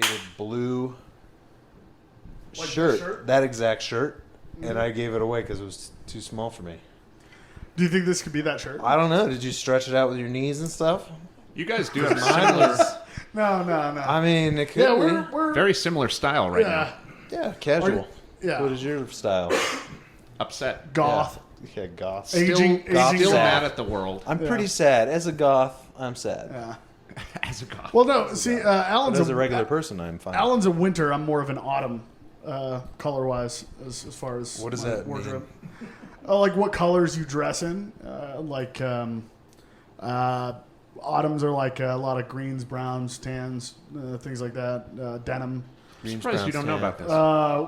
faded blue Like shirt. That exact shirt. And I gave it away because it was too small for me. Do you think this could be that shirt? I don't know. Did you stretch it out with your knees and stuff? You guys do have Mine similar, was, No. I mean, it could Yeah, be. we're very similar style right now. Yeah, casual. Yeah. What is your style? Upset. Goth. Yeah, goth. Aging Still sad. mad at the world. I'm pretty sad. As a goth, I'm sad. Yeah. As a goth. Well, no. See, Alan's But as a regular person, I'm fine. Alan's a winter. I'm more of an autumn, color-wise, as far as What does my that wardrobe. Like what colors you dress in. Autumns are like a lot of greens, browns, tans, things like that. Denim. I'm surprised you don't know about this.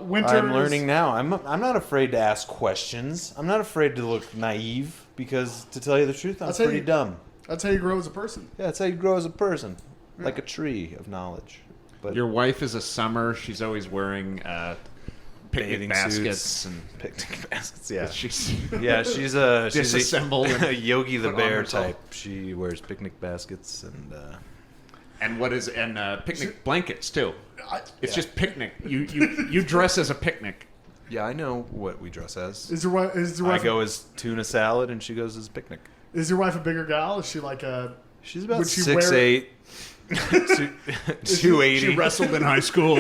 Winter. I'm learning now. I'm not afraid to ask questions. I'm not afraid to look naive because, to tell you the truth, I'm pretty dumb. That's how you grow as a person. Yeah, that's how you grow as a person, like a tree of knowledge. But Your wife is a summer. She's always wearing picnic bathing baskets suits, and picnic baskets. Yeah, she's she's a disassembled a Yogi the put on Bear herself. type. She wears picnic baskets and picnic blankets too. It's just picnic. You dress as a picnic. yeah, I know what we dress as. Is your wife? I go as tuna salad, and she goes as picnic. Is your wife a bigger gal? Is she like a? She's about Would she 6'8", 280. She wrestled in high school.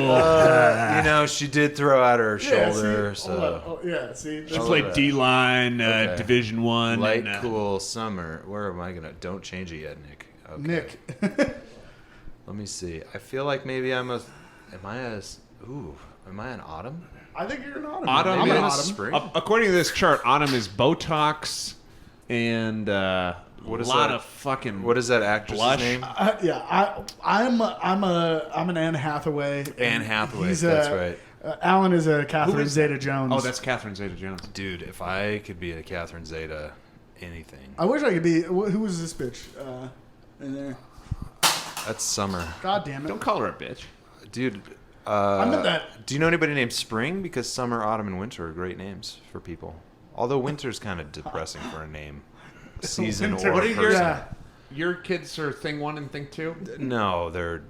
She did throw out her shoulder. See, So see. She played D-line, Division One. light, cool summer. Where am I gonna? Don't change it yet, Nick. Okay. Nick. Let me see. I feel like maybe I'm a. Am I an autumn? I think you're an autumn. Autumn I'm an is autumn. spring. According to this chart, autumn is Botox and What is lot that? of fucking. What is that actress's blush? name? I'm an Anne Hathaway. Anne Hathaway. He's That's right. Alan is a Catherine is- Zeta-Jones. Oh, that's Catherine Zeta-Jones. Dude, if I could be a Catherine Zeta, anything. I wish I could be. Who was this bitch? In there. That's Summer. God damn it. Don't call her a bitch. Dude, I meant that. do you know anybody named Spring? Because summer, autumn, and winter are great names for people. Although winter's kind of depressing for a name. Season Winter. or What are person. your Yeah. your kids are thing one and thing two? No, they're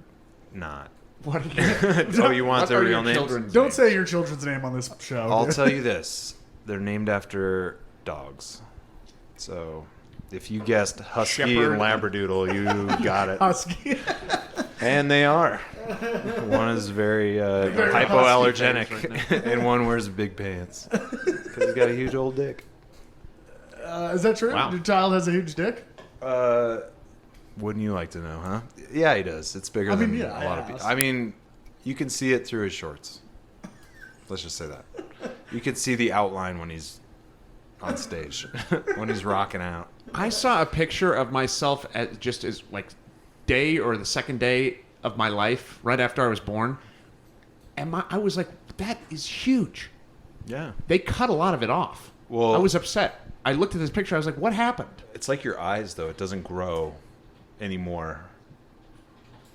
not. What are your, Oh, you want what their are real your names? children's Don't names? say your children's name on this show. I'll dude. tell you this. They're named after dogs. So if you guessed Husky Shepherd. and Labradoodle, you got it. Husky. And they are. One is very hypoallergenic, and one wears big pants because he's got a huge old dick. Is that true? Wow. Your child has a huge dick? Wouldn't you like to know, huh? Yeah, he does. It's bigger than a lot of people. I mean, you can see it through his shorts. Let's just say that. You can see the outline when he's on stage, when he's rocking out. I saw a picture of myself at just as like day or the second day of my life right after I was born, and I was like, that is huge. Yeah. They cut a lot of it off. Well- I was upset. I looked at this picture. I was like, what happened? It's like your eyes, though. It doesn't grow anymore.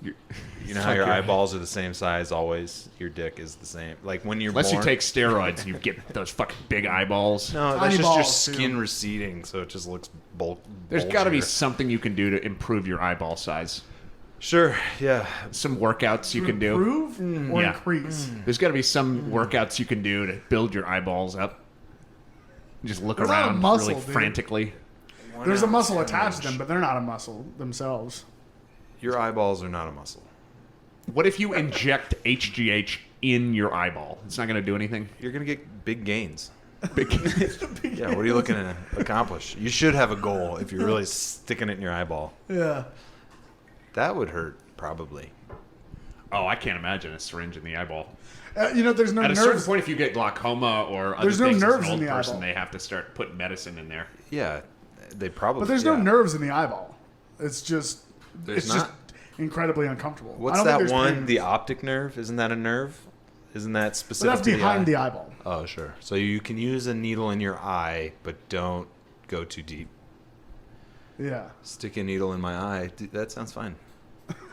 You know how your eyeballs are the same size always? Your dick is the same. Like when you're Unless born. you take steroids, you get those fucking big eyeballs. No, that's Tiny just your balls, skin too. receding, so it just looks There's got to be bulgier. something you can do to improve your eyeball size. Sure, yeah. Some workouts you can do. Improve or Yeah. increase? There's got to be some workouts you can do to build your eyeballs up. Just look There's not a around muscle, really dude. frantically. There's a muscle attached to them, but they're not a muscle themselves. Your eyeballs are not a muscle. What if you inject HGH in your eyeball? It's not going to do anything. You're going to get big gains. Big- Yeah, what are you looking to accomplish? You should have a goal if you're really sticking it in your eyeball. Yeah. That would hurt, probably. Oh, I can't imagine a syringe in the eyeball. There's no At a certain nerves. point, if you get glaucoma or other There's no things as nerves an in old the person, eyeball. they have to start putting medicine in there. Yeah, they probably. But there's no nerves in the eyeball. It's just There's just not? incredibly uncomfortable. What's that one? The optic nerve? Isn't that a nerve? Isn't that But specific that's to the behind eye? the eyeball. Oh, sure. So you can use a needle in your eye, but don't go too deep. Yeah. Stick a needle in my eye. Dude, that sounds fine.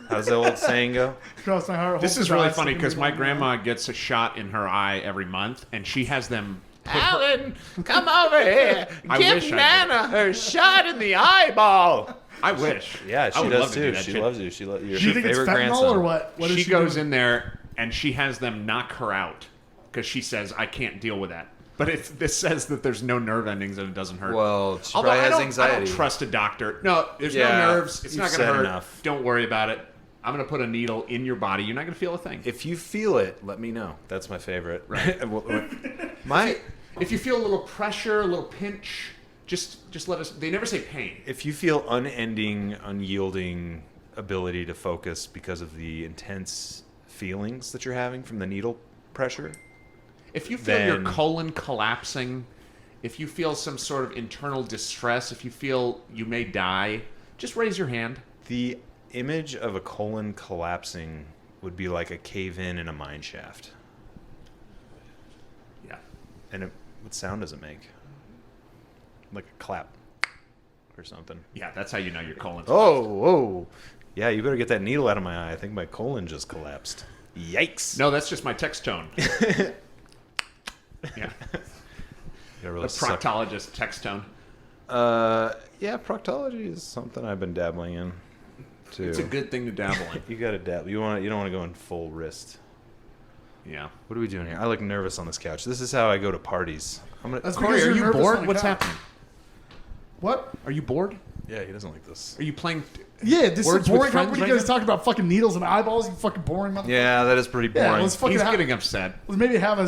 How's that old saying go? Cross my heart. This hope is to really die, funny stick because a my needle in grandma gets a shot in her eye every month, and she has them. Alan, come over here. I Give wish I Nana her shot in the eyeball. I wish. Yeah, she does too. She loves you. Your Do you think it's favorite fentanyl grandson. or what? What is She she goes doing? in there and she has them knock her out because she says, "I can't deal with that." But this says that there's no nerve endings and it doesn't hurt. Well, she Although probably has I anxiety. don't trust a doctor. No, there's Yeah, no nerves. It's you've not going to said hurt. enough. Don't worry about it. I'm going to put a needle in your body. You're not going to feel a thing. If you feel it, let me know. That's my favorite. Right. If you feel a little pressure, a little pinch, just let us. They never say pain. If you feel unending, unyielding ability to focus because of the intense feelings that you're having from the needle pressure, If you feel your then- colon collapsing, if you feel some sort of internal distress, if you feel you may die, just raise your hand. the image of a colon collapsing would be like a cave-in in a mine shaft. Yeah. And what sound does it make? Like a clap or something. Yeah, that's how you know your colon's Oh, whoa. Yeah, you better get that needle out of my eye. I think my colon just collapsed. Yikes. No, that's just my text tone. Yeah. Really The proctologist text tone. yeah, proctology is something I've been dabbling in too. It's a good thing to dabble in. You got to dabble. You don't want to go in full wrist. Yeah. What are we doing here? I look nervous on this couch. This is how I go to parties. That's Corey, because are you're you nervous on bored? the What's couch. happening? What? Are you bored? Yeah, he doesn't like this. Are you playing? Yeah, this Words is with boring. How friends many right guys now? talking about fucking needles and eyeballs? You fucking boring motherfucker. Yeah, that is pretty boring. Yeah, let's fucking He's have, getting upset. let's maybe have a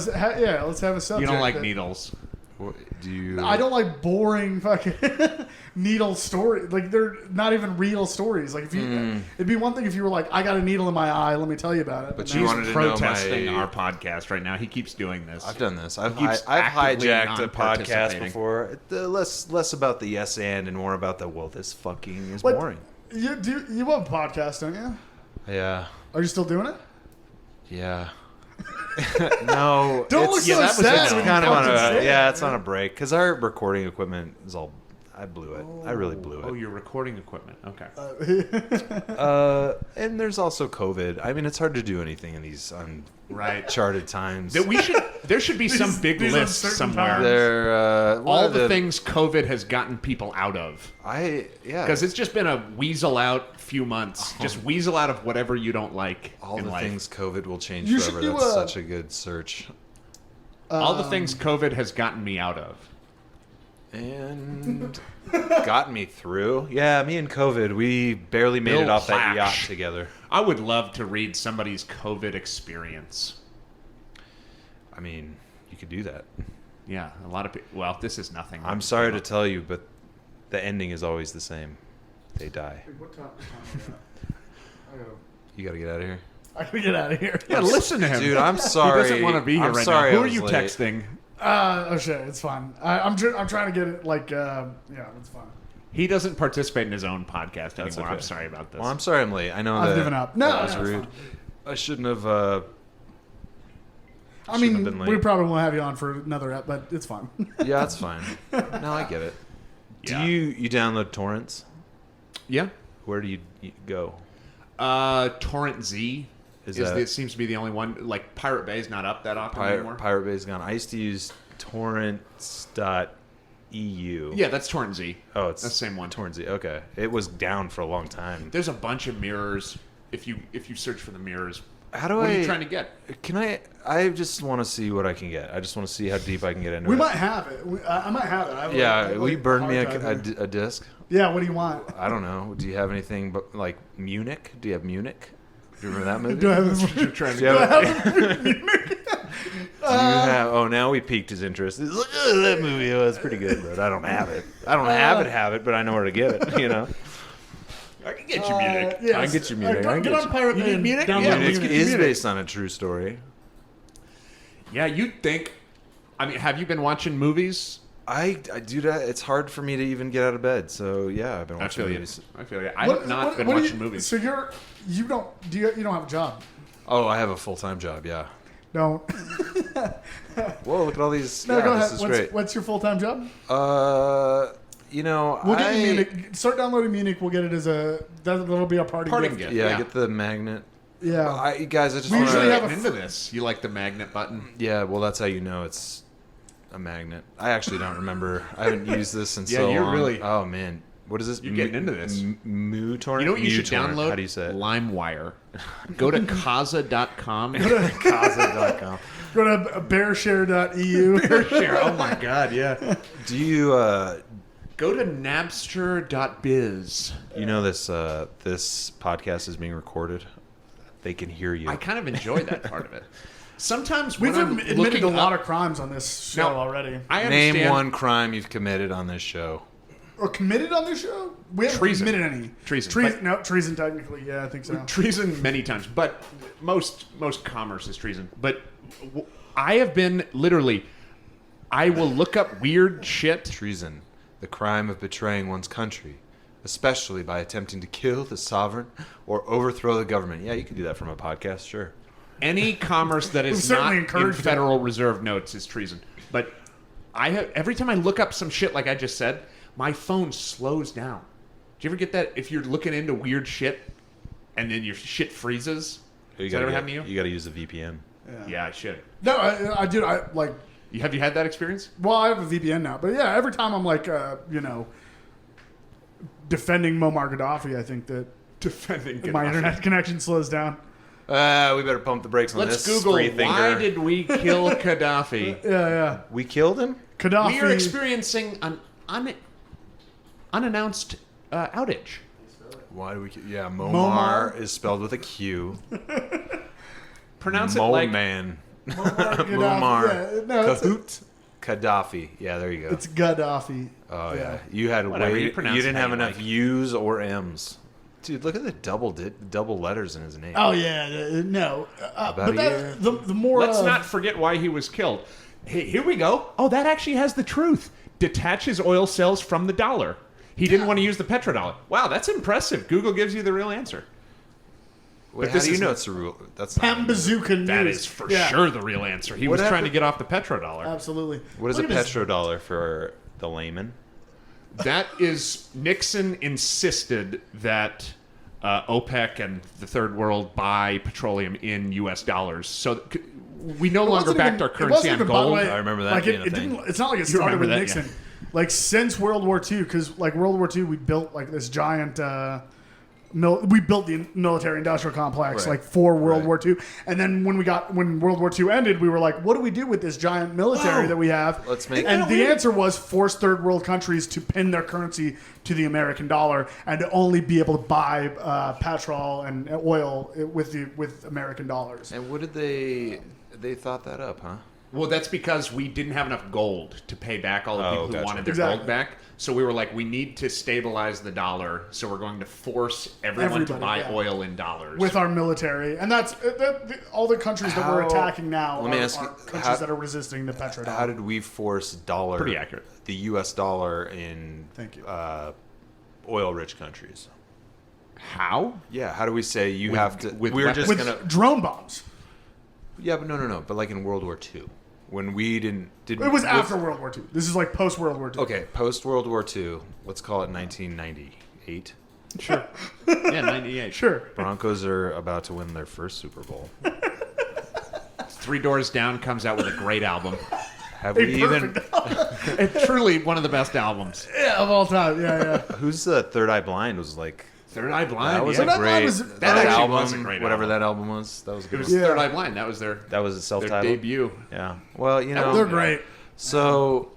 let's have a subject. You don't like that- needles. Do you? I don't like boring fucking needle stories. Like they're not even real stories. Like if you, it'd be one thing if you were like, I got a needle in my eye. Let me tell you about it. But now you He's wanted to know protesting my- our podcast right now. He keeps doing this. I've done this. I've keeps actively hijacked a podcast non-participating. before. Less about the yes and more about the this fucking is What? boring. You have a podcast, don't you? Yeah. Are you still doing it? Yeah. No. Don't look so that was sad. a when you kind of on fucking say a it, yeah. It's man. on a break because our recording equipment is all. I blew it. I really blew Oh, it. your recording equipment. Okay. And there's also COVID. I mean, it's hard to do anything in these Right. uncharted times. There should be some big these list uncertain somewhere. times. They're one All of the things COVID has gotten people out of. Because Because it's just been a weasel out few months. Just weasel out of whatever you don't like all in the life. things COVID will change You should forever. do That's a- such a good search. All the things COVID has gotten me out of. And got me through. Yeah, me and COVID, we barely made Bill it off that Plash. yacht together. I would love to read somebody's COVID experience. I mean, you could do that. Yeah, a lot of people. Well, this is nothing. I'm sorry to tell you, but the ending is always the same. They die. What time? You gotta get out of here. I gotta get out of here. Yeah, listen to him. Dude, I'm sorry. He doesn't want to be here I'm right sorry now. I Who are was you late. texting? Oh shit, it's fine. I'm trying to get it like yeah, it's fine. He doesn't participate in his own podcast That's anymore. okay. I'm sorry about this. Well, I'm sorry I'm late. I know I've that given up. No, that was no, it's rude. fine. I shouldn't have. I Shouldn't have mean, been late. we probably won't have you on for another ep, but it's fine. Yeah, that's fine. No, I get it. Yeah. Do you download torrents? Yeah. Where do you go? Torrent Z Is is that- it seems to be the only one. Like Pirate Bay is not up that often anymore. Pirate Bay's gone. I used to use torrents.eu. Yeah, that's Torrent Z. Oh, it's That's the same one. Torrent Z. Okay. It was down for a long time. There's a bunch of mirrors. If you search for the mirrors, How do what I? are you trying to get? Can I just want to see what I can get. I just want to see how deep I can get into We it. might have it. I might have it. I have Yeah, like, will you burn me hard drive here. a disc? Yeah, what do you want? I don't know. Do you have anything but like Munich? Do you have Munich? Do you remember that movie? Do I have this? You're trying to Do you get. have, do you have? Oh, now we piqued his interest. He's like, "Oh, that movie was pretty good, but I don't have it. I don't have it, but I know where to get it. You know, I can get you Munich. Yes. I can get you Munich. I can Get get on you- Pirate You Bay need and Munich? download Yeah, Munich Munich. is based on a true story. Yeah, you'd think. I mean, have you been watching movies? I do that. It's hard for me to even get out of bed. So yeah, I've been I watching feel you. movies. I feel you. I have not been what do watching you, movies. So you don't you don't have a job? Oh, I have a full time job. Yeah. Don't. Whoa, look at all these. No, yeah, go this ahead. is great. What's your full time job? You know, We'll get you Munich. Start downloading Munich. We'll get it as that'll be a party Parting gift. gift. Yeah, Yeah. get the magnet. Yeah. You guys, I just We want usually to. have a into this. You like the magnet button? Yeah, well, that's how you know it's a magnet. I actually don't remember. I haven't used this in Yeah, so you're long. really- Oh man, What is this? You're getting into this. Moo torrent? You know what you should torrent. download? How do you say it? LimeWire. Go to Kaza.com. Kaza.com. Go to bearshare.eu. Bearshare. Oh my God, yeah. Do you Go to Napster.biz. you know this this podcast is being recorded? They can hear you. I kind of enjoy that part of it. Sometimes We've when I'm admitted looking to a lot up- of crimes on this show Now, already. I understand. Name one crime you've committed on this show. Or committed on this show? We haven't Treason. committed any. Treason. But- No, treason technically. Yeah, I think so. Treason many times, but most commerce is treason. But I have been literally, I will look up weird shit. Treason, the crime of betraying one's country, especially by attempting to kill the sovereign or overthrow the government. Yeah, you could do that from a podcast, sure. Any commerce that is certainly not in encouraged it. Federal Reserve notes is treason. But I have, every time I look up some shit like I just said, my phone slows down. Do you ever get that if you're looking into weird shit and then your shit freezes? You Does that ever gotta happen to you? You got to use a VPN. Yeah, I should. No, I do. I like. Have you had that experience? Well, I have a VPN now, but yeah, every time I'm like, defending Muammar Gaddafi, I think that Defending my Gaddafi. internet connection slows down. We better pump the brakes on Let's this. Google, free thinker. why did we kill Gaddafi? Yeah. we killed him? Gaddafi. We are experiencing an unannounced outage. Why do we? Yeah, Momar. Momar is spelled with a Q. Pronounce it like Man. Muammar Gaddafi. Muammar. Yeah, no, Kahoot. Gaddafi. Yeah, there you go. it's Gaddafi. Oh yeah, you had Whatever, you you pronounce it didn't how have you enough like. U's or M's. Dude, look at the double letters in his name. Oh yeah, no. About But a year. the more. Let's not forget why he was killed. Hey, here we go. Oh, that actually has the truth. Detaches oil cells from the dollar. He didn't want to use the petrodollar. Wow, that's impressive. Google gives you the real answer. Wait, but how this do you is- know it's a real? That's not. Pambazooka News. That is for Yeah, sure the real answer. He What was trying happened- to get off the petrodollar. Absolutely. What is Look a at this- petrodollar for the layman? That is, Nixon insisted that OPEC and the third world buy petroleum in U.S. dollars. So we no It longer wasn't backed even- our it currency wasn't on even, by the gold. way, I remember that Like being a it thing. didn't. It's not like it You started remember with that, Nixon. Like since World War II, because like World War II, we built like this giant. We built the military-industrial complex Right. like for World Right. War II, and then when World War II ended, we were like, "What do we do with this giant military that we have?" Let's make- And the answer was force third world countries to pin their currency to the American dollar and to only be able to buy petrol and oil with American dollars. And what did they thought that up, huh? Well, that's because we didn't have enough gold to pay back all the people who gotcha. wanted their Exactly. gold back. So we were like, we need to stabilize the dollar. So we're going to force everyone to Everybody, buy yeah. oil in dollars. With our military, and that's all the countries that we're How- attacking now let me are ask you, countries how- that are resisting the petrodollar. How did we force dollar? Pretty accurate. The U.S. dollar in Thank you. oil-rich countries. How? Yeah, how do we say you have to? with We were weapons? just with gonna. drone bombs? Yeah, but no. But like in World War II, when we didn't. It was after World War II. This is like post World War II. Okay, post World War II. Let's call it 1998. Sure. Yeah, 98. Sure. Broncos are about to win their first Super Bowl. Three Doors Down comes out with a great album. Have we even? It's truly one of the best albums. Yeah, of all time. Yeah. Who's the Third Eye Blind? Was like Third Eye Blind. that was yeah. a Third Eye Blind great. was- that that actually album, was a great whatever album. that album was, that was a It good. was one. Yeah. Third Eye Blind. That was their That was a self-titled debut. Yeah. Well, you know, They're great. So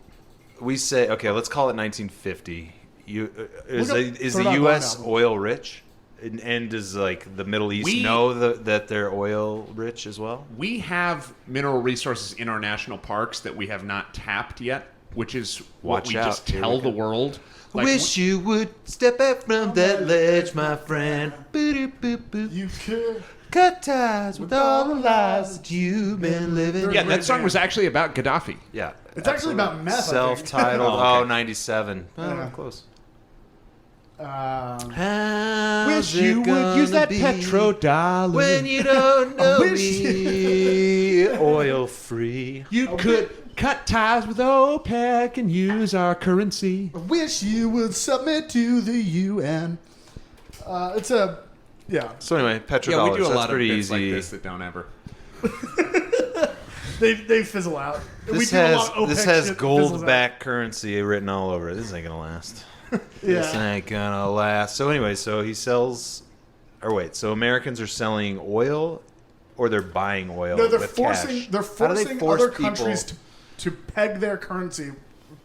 we say, okay, let's call it 1950. Is Look up the Third Eye Blind U.S. album. oil rich? And does like the Middle East We- know that they're oil rich as well? We have mineral resources in our national parks that we have not tapped yet, which is what Watch we out, just here tell we the go. world. I Like, wish you would step back from that ledge, my friend. Boo-doo-boo-boo. You could. Cut ties with all the lies that you've been living. Yeah, Great that song band. was actually about Gaddafi. Yeah. It's actually about meth, I think. Self-titled. Oh, okay. 97. Oh, Yeah. close. Um, Wish you would use that petrodollar. When you don't know wish me, oil free. You could cut ties with OPEC and use our currency. I wish you would submit to the UN. It's a, yeah. So anyway, petrodollars. Yeah, we do a That's lot of pretty bits easy. like this that don't ever. They fizzle out. This do a has lot of this OPEC has shit that fizzles out. gold backed currency written all over it. This ain't gonna last. This ain't gonna last. So anyway, so he sells. Or wait, so Americans are selling oil, or they're buying oil? No, they're with forcing. cash? They're How do they forcing force other people- countries to peg their currency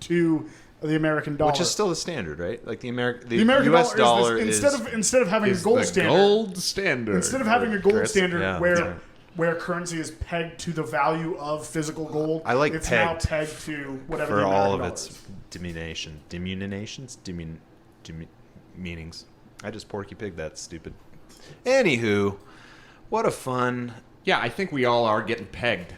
to the American dollar, which is still the standard, right? Like the American U.S. dollar is is instead of having a Is gold the standard. gold standard. Instead of having a gold Chris? standard Yeah. where currency is pegged to the value of physical gold, I like it's pegged now pegged to whatever for the all American of dollar its is. meanings. I just porky pig that stupid. Anywho, what a fun. Yeah, I think we all are getting pegged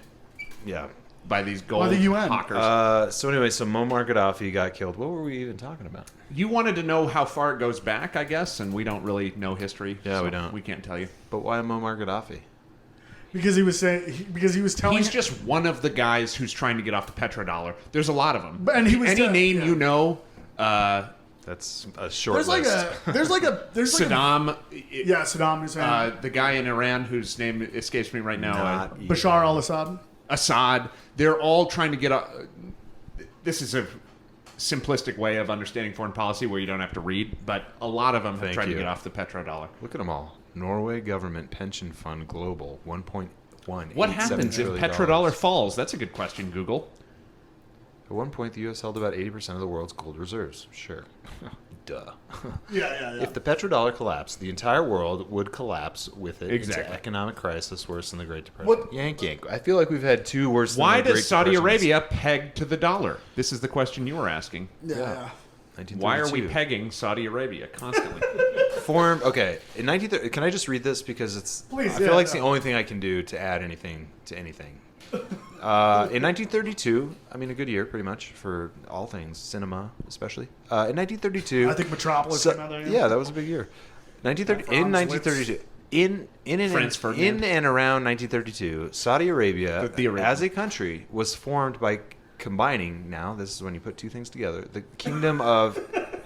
Yeah. by these gold By the UN. hawkers. So anyway, so Muammar Gaddafi got killed. What were we even talking about? You wanted to know how far it goes back, I guess, and we don't really know history. Yeah, so we don't. We can't tell you. But why Muammar Gaddafi? Because he was saying because he was telling He's just one of the guys who's trying to get off the petrodollar. There's a lot of them. And he was any done- name yeah. you know. That's a short there's like list. there's like a Saddam. yeah, Saddam Hussein, The guy in Iran whose name escapes me right now. Not even. Bashar al-Assad. Assad. They're all trying to get off. This is a simplistic way of understanding foreign policy where you don't have to read, but a lot of them have Thank tried you. to get off the petrodollar. Look at them all. Norway Government Pension Fund Global, 1.1. What happens if petrodollar falls? That's a good question, Google. At one point, the U.S. held about 80% of the world's gold reserves. Sure. Duh. Yeah. If the petrodollar collapsed, the entire world would collapse with it. Exactly. Into economic crisis worse than the Great Depression. What- Yank. I feel like we've had two worse Why than the Great does Saudi Depressions. Arabia peg to the dollar? This is the question you were asking. Yeah. 1932. Why are we pegging Saudi Arabia constantly? Formed, okay, in 1930, can I just read this because it's Please, I feel yeah, like it's no. the only thing I can do to add anything to anything. In 1932, I mean a good year pretty much for all things cinema, especially. In 1932, I think Metropolis came out there. yeah, that was a big year. 1930 in Franz 1932. Franz Ferdinand. In and around 1932, Saudi Arabia, The original. as a country, was formed by combining. Now, this is when you put two things together: the Kingdom of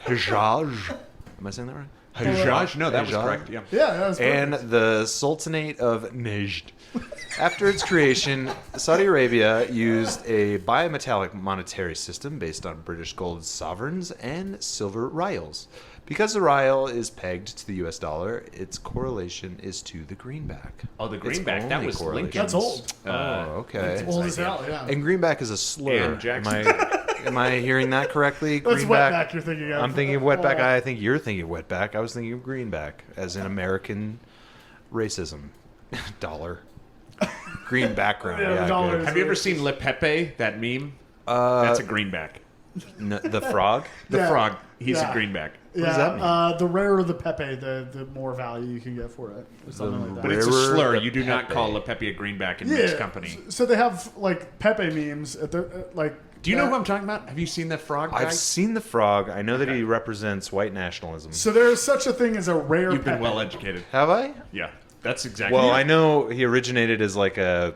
Hijaz. Am I saying that right? Hajjaj? No, that was Hijaz. correct. Yeah. Yeah, that was And perfect. the Sultanate of Najd. After its creation, Saudi Arabia used a bimetallic monetary system based on British gold sovereigns and silver rials. Because the rial is pegged to the U.S. dollar, its correlation is to the greenback. Oh, the Its greenback. That only was correlation. Lincoln's. That's old. Okay. Old as hell. Yeah. And greenback is a slur. And Jackson. Am I hearing that correctly? That's Greenback. wetback you're thinking of. I'm thinking of wetback. I think you're thinking of wetback. I was thinking of greenback, as in American racism. Dollar. Green background. Yeah, the Yeah, dollar good. is- Have you ever seen Le Pepe, that meme? That's a greenback. The frog? The Yeah. frog. He's Yeah. a greenback. Yeah, does that mean? the rarer the Pepe, the more value you can get for it, or something like that. But it's a Rarer slur. the You do not Pepe. call Le Pepe a greenback in mixed company. So they have like Pepe memes at the like. Do you know who I'm talking about? Have you seen that frog guy? I've seen the frog. I know that he represents white nationalism. So there is such a thing as a rare. You've been Pepe. well educated. Have I? Yeah, that's exactly. Well, it. I know he originated as like an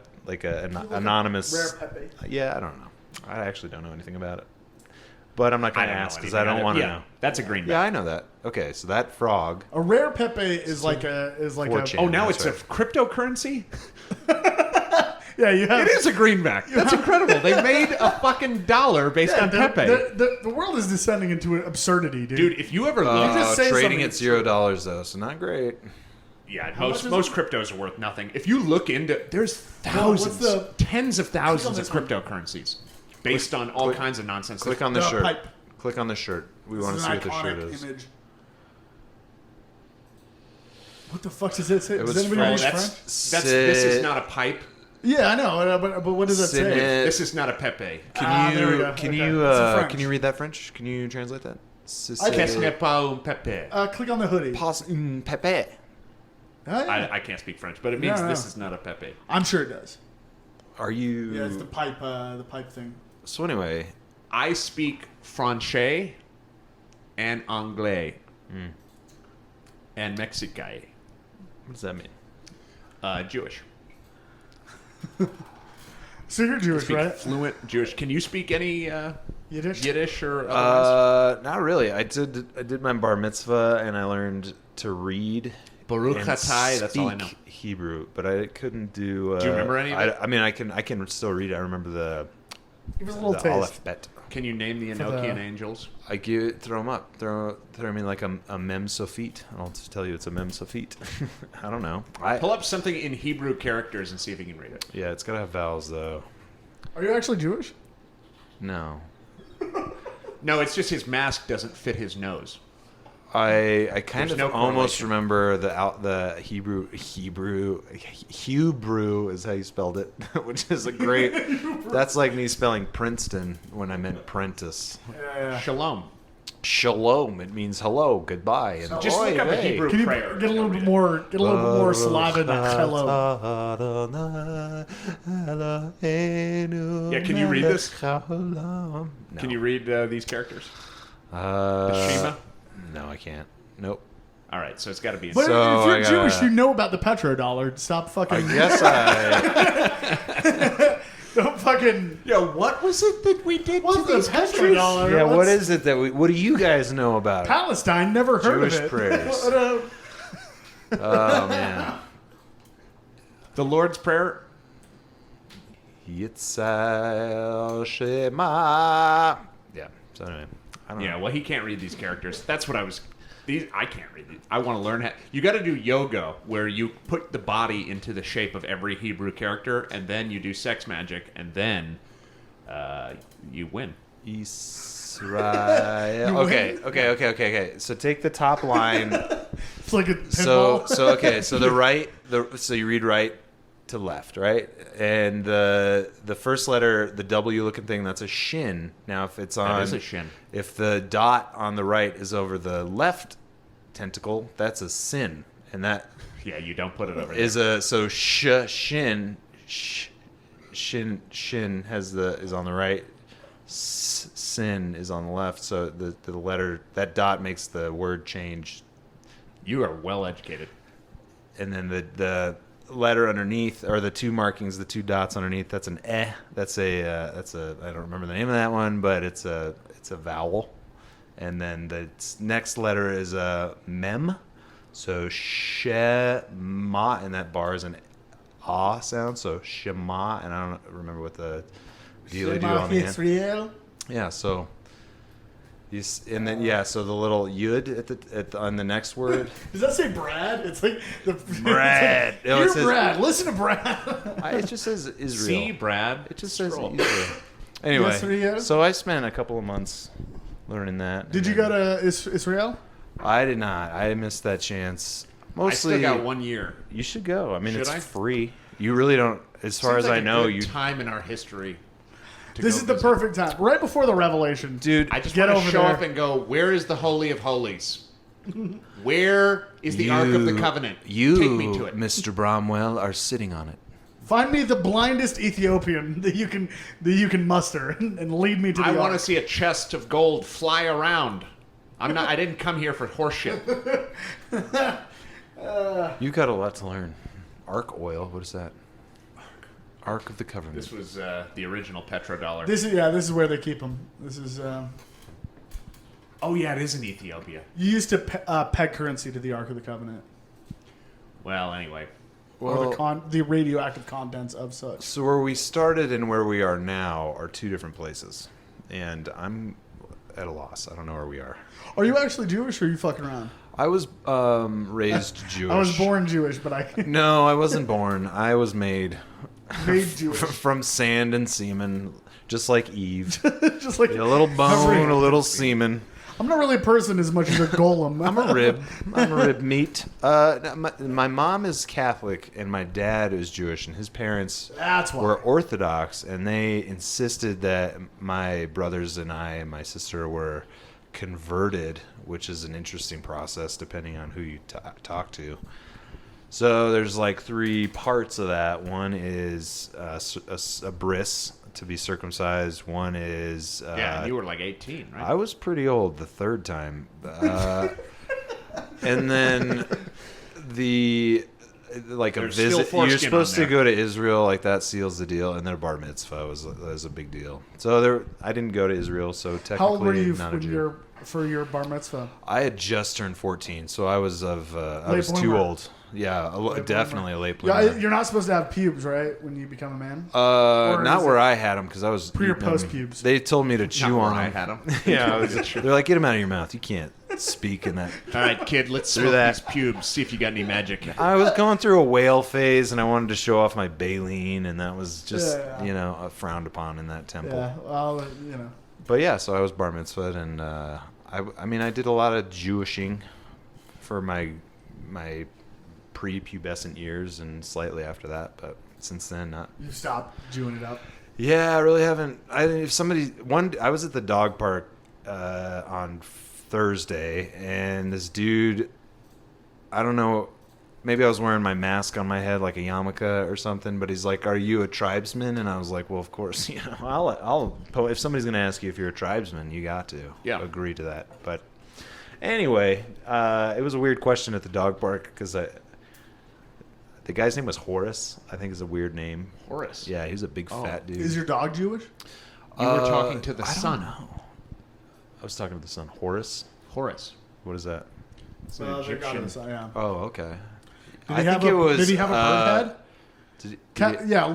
anonymous. Rare Pepe. Yeah, I don't know. I actually don't know anything about it. But I'm not I going to don't know ask because anything I don't about want it. to Yeah, know. that's a greenback. Yeah, I know that. Okay, so that frog. A rare Pepe is like a Fortune. Oh, now That's it's a cryptocurrency? yeah. You have It is a greenback. That's incredible. They made a fucking dollar based on Pepe. The world is descending into an absurdity, dude. Dude, if you ever look... just say Trading something. at $0 though, so not great. Yeah, much most is cryptos are worth nothing. If you look into... There's Well, what's thousands, tens of thousands of this one. cryptocurrencies based on all kinds of nonsense. Click on the The shirt. pipe. Click on the shirt. We This want to is see an what the shirt iconic is. image. What the fuck does it say? It Does was anybody from- read That's, French? this is not a pipe. Yeah, I know, but what does that say? Sit- This is not a Pepe. Can there we you go. can Okay. you It's in French. can you read that French? Can you translate that? Qu'est-ce n'est pas un Pepe? Click on the hoodie. Passe un pépé. Oh, yeah. I can't speak French, but it means No. this is not a Pepe. I'm sure it does. Are you? Yeah, it's the pipe thing. So anyway, I speak Francais and Anglais and Mexicae. what does that mean? Jewish. So you're Jewish, Speak right? fluent Jewish. Can you speak any Yiddish? Yiddish or otherwise? Not really. I did my bar mitzvah and I learned to read. Baruch and Attai, that's all I know. speak Hebrew, but I couldn't do. Do you remember any of it? I mean, I can still read it. I remember Give us a little the taste. alphabet. Can you name the Enochian angels? I throw them up. Throw me like a mem sophite. I'll just tell you it's a mem sophite. I don't know. Pull up something in Hebrew characters and see if you can read it. Yeah, it's got to have vowels, though. Are you actually Jewish? No. No, it's just his mask doesn't fit his nose. I kind There's of no almost correlation. remember the Hebrew is how you spelled it, which is a great. That's like me spelling Princeton when I meant prentice. Shalom. Shalom. It means hello, goodbye. And Just look up a Hebrew Can you prayer. get a little bit more? Get a little bit more saliva in that hello. Yeah, can you read this? No. Can you read these characters? The Shema? No, I can't. Nope. All right, so it's got to be. But So if you're I Jewish, gotta- you know about the petrodollar. Stop fucking. I guess Don't fucking. Yo, what was it that we did What's the petrodollar? Yeah, what What's- is it that what do you guys know about it? Palestine? Never heard Jewish of it. prayers. What, Oh man. The Lord's Prayer? Yitzhak Shema. Yeah. So anyway, I don't Yeah, know. well, he can't read these characters. That's what I was... I can't read these. I want to learn how... You got to do yoga, where you put the body into the shape of every Hebrew character, and then you do sex magic, and then you win. Israel. Okay. So take the top line. it's like a pinball. So the right. So you read right to left, right? And the first letter, the W looking thing, that's a shin. Now if it's on, That is a shin. If the dot on the right is over the left tentacle, that's a sin, and that Yeah, you don't put it over is there. a so shin is on the right, sin is on the left. So the letter, that dot makes the word change, You are well educated. and then the letter underneath, or the two markings, the two dots underneath, that's an eh. That's a I don't remember the name of that one, but it's a vowel. And then the next letter is a mem. So shema, and that bar is an ah sound. So shema, and I don't remember what the deal do on the end. Israel. Yeah, so and then so the little yud on the next word. Does that say Brad? It's like the Brad. It's like, No, it You're says- Brad. Listen to Brad. It just says Israel. See, Brad? It just says Scroll. Israel. Anyway, Israel? so I spent a couple of months learning that. Did you go to Israel? I did not. I missed that chance. I Mostly, still got 1 year. you should go. I mean, Should it's I? free. You really don't. As far Seems as like I a know, good you, time in our history. to This go is the visit. perfect time, right before the revelation. dude. I just Get want to over show there. up and go, where is the Holy of Holies? Where is the Ark of the Covenant? You, Take me to it. Mr. Bromwell, are sitting on it. Find me the blindest Ethiopian that you can muster and lead me to the I want to ark. see a chest of gold fly around. I didn't come here for horseshit. You got a lot to learn. Ark oil. What is that? Ark of the Covenant. This was the original petrodollar. This is where they keep them. This is Oh yeah, it is in Ethiopia. you used to peg currency to the Ark of the Covenant, Well, anyway. or the radioactive contents of such. So where we started and where we are now are two different places, and I'm at a loss. I don't know where we are. Are you actually Jewish, or are you fucking around? I was raised Jewish. I was born Jewish, but I No, I wasn't born. I was made made Jewish. from sand and semen, just like Eve. Just like A little bone, a little semen. I'm not really a person as much as a golem. I'm a rib. I'm a rib meat. My mom is Catholic and my dad is Jewish, and his parents That's why. were Orthodox, and they insisted that my brothers and I and my sister were converted, which is an interesting process depending on who you talk to. So there's like three parts of that. One is a bris to be circumcised. One is Yeah, you were like 18, right? I was pretty old the third time. And then like a There's still visit. foreskin You're supposed on to there. go to Israel, like that seals the deal. And then a bar mitzvah was a big deal. So I didn't go to Israel, so technically How old were you not a when Jew. for your bar mitzvah? I had just turned 14, so I was Late too bloomer. old. Definitely a late Yeah, bloomer. you're not supposed to have pubes, right, when you become a man? Not where I had them because I was pre or eating 'em. post pubes. They told me to chew on them. I had them. Yeah, they're like, get them out of your mouth. You can't speak in that. All right, kid, let's smoke these pubes. See if you got any magic. I was going through a whale phase, and I wanted to show off my baleen, and that was just frowned upon in that temple. Yeah, well, But yeah, so I was bar mitzvahed, and I did a lot of Jewishing for my pre-pubescent years and slightly after that, but since then, not. You stopped Jewing it up. Yeah, I really haven't. I was at the dog park on Thursday, and this dude, I don't know, maybe I was wearing my mask on my head like a yarmulke or something, but he's like, "Are you a tribesman?" And I was like, "Well, of course, I'll if somebody's gonna ask you if you're a tribesman, you got to agree to that." But anyway, it was a weird question at the dog park because the guy's name was Horace. I think is a weird name. Horace. Yeah, he was a big fat dude. Is your dog Jewish? You were talking to the son. I don't know. I was talking to the son. Horace. What is that? It's an Egyptian. Yeah. Oh, okay. Did he have a bird head?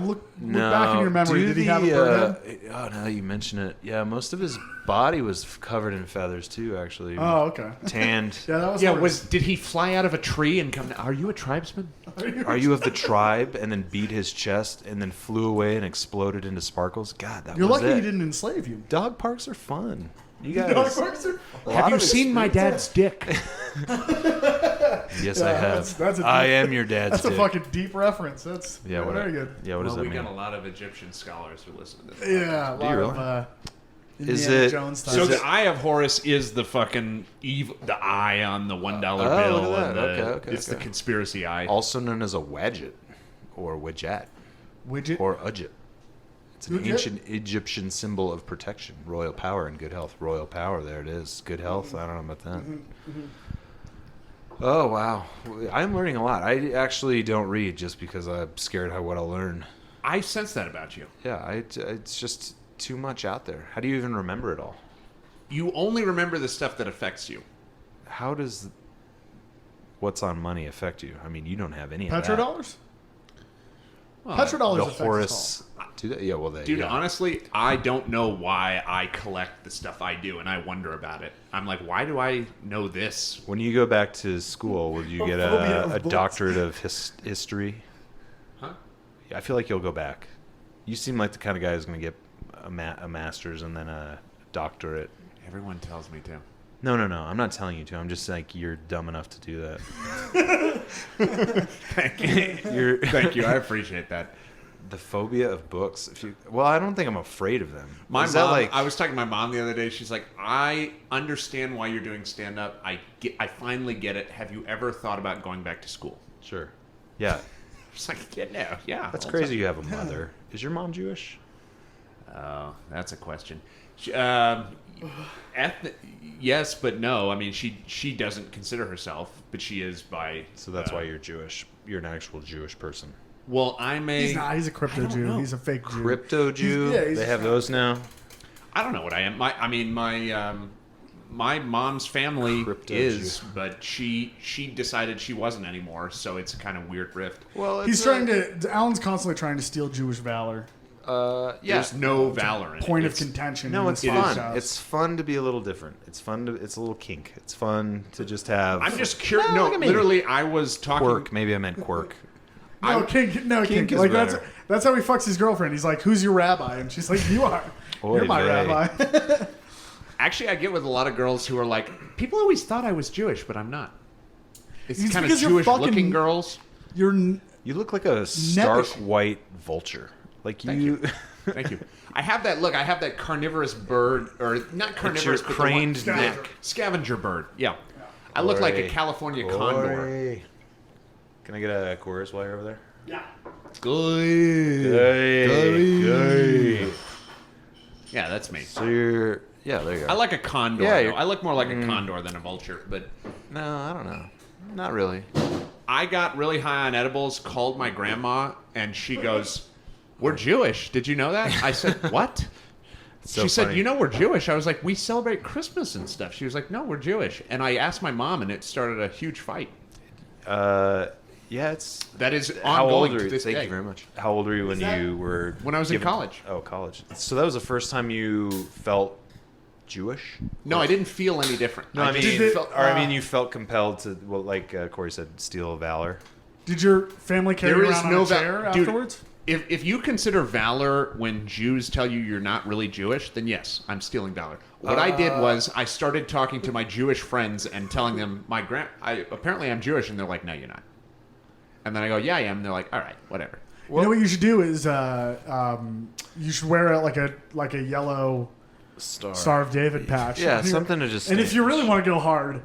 Look back in your memory. Did he have a bird head? Oh, now that you mention it, yeah, most of his body was covered in feathers too. Actually. Oh, okay. Tanned. That was. Did he fly out of a tree and come? Are you a tribesman? Are you of the tribe? And then beat his chest and then flew away and exploded into sparkles. God, that You're was lucky it. he didn't enslave you. Dog parks are fun. You guys. Dog parks are. Have you seen my dad's dick? Yes, I have. I am your dad's That's dick. a fucking deep reference. That's very good. Yeah, what does that mean? We got a lot of Egyptian scholars who listen to this. Yeah, a lot really? of Is Indiana it- Jones style. So the Eye of Horus is the fucking evil, the eye on the $1 bill. look at And that. it's the conspiracy eye. Also known as a wadget or wadjat widget? or udget. It's an Udjet? ancient Egyptian symbol of protection, royal power, and good health. Royal power, there it is. Good health. I don't know about that. Oh, wow. I'm learning a lot. I actually don't read just because I'm scared what I'll learn. I sense that about you. Yeah, it's just too much out there. How do you even remember it all? You only remember the stuff that affects you. How does what's on money affect you? I mean, you don't have any of that. Petrodollars? Well, Petrodollars The affects Horus. us Do that? Yeah, well, they. Dude, yeah. honestly, I don't know why I collect the stuff I do, and I wonder about it. I'm like, why do I know this? When you go back to school, will you get phobia of a bullets. doctorate of history? Huh? Yeah, I feel like you'll go back. You seem like the kind of guy who's going to get a master's and then a doctorate. Everyone tells me to. No. I'm not telling you to. I'm just like, you're dumb enough to do that. Thank you. Thank you. I appreciate that. The phobia of books. I don't think I'm afraid of them. My Is mom, that like, I was talking to my mom the other day. She's like, I understand why you're doing stand-up. I finally get it. Have you ever thought about going back to school? Sure. Yeah. It's like, yeah. That's crazy. You have a mother. Is your mom Jewish? Oh, that's a question. Yes, but no. I mean, she doesn't consider herself, but she is by. So that's why you're Jewish. You're an actual Jewish person. Well, I'm a. He's not. He's a crypto Jew. know. He's a fake Jew. Crypto Jew? He's They have those now? I don't know what I am. My mom's family Crypto is, Jew. but she decided she wasn't anymore. So it's a kind of weird rift. Well, He's trying to. Alan's constantly trying to steal Jewish valor. Yeah. There's no valor in it. Point of It's- contention. No, in it's this fun. podcast. It's fun to be a little different. It's fun to. It's a little kink. It's fun to just have. I'm just curious. No, No, look at me. literally, I was talking. quirk. Maybe I meant quirk. no kink. No Kink kink. is Like better. that's how he fucks his girlfriend. He's like, "Who's your rabbi?" And she's like, "You are. Oy You're my vey. rabbi." Actually, I get with a lot of girls who are like, people always thought I was Jewish, but I'm not. It's It's kind of because you're Jewish-looking fucking- girls. You're. You look like a stark Nebbish. white vulture. Like Thank you. Thank you. I have that look. I have that carnivorous bird, or not carnivorous, your but the one- craned Scavenger. neck. Scavenger bird. Yeah. I look like a California condor. Oi. Can I get a chorus while you're over there? Yeah. Good. Yeah, that's me. So you're. Yeah, there you go. I like a condor. Yeah, though. you're- I look more like a condor than a vulture. But No, I don't know. Not really. I got really high on edibles, called my grandma, and she goes, "We're Jewish. Did you know that?" I said, "What?" So she said, funny. "You know we're Jewish." I was like, "We celebrate Christmas and stuff." She was like, "No, we're Jewish." And I asked my mom, and it started a huge fight. Yeah, it's That is how old ongoing are to you? this Thank day. you very much. How old were you when you were When I was in college. Oh, college. So that was the first time you felt Jewish? No, I didn't feel any different. No, I mean, just you felt compelled to, well, like Corey said, steal valor. Did your family carry There you is around no on a chair Dude, afterwards? If you consider valor when Jews tell you you're not really Jewish, then yes, I'm stealing valor. What I did was I started talking to my Jewish friends and telling them apparently I'm Jewish, and they're like, no, you're not. And then I go, yeah, I am. And they're like, all right, whatever. You know what you should do is you should wear like a yellow Star of David patch. Yeah, something to just. And if you really want to go hard,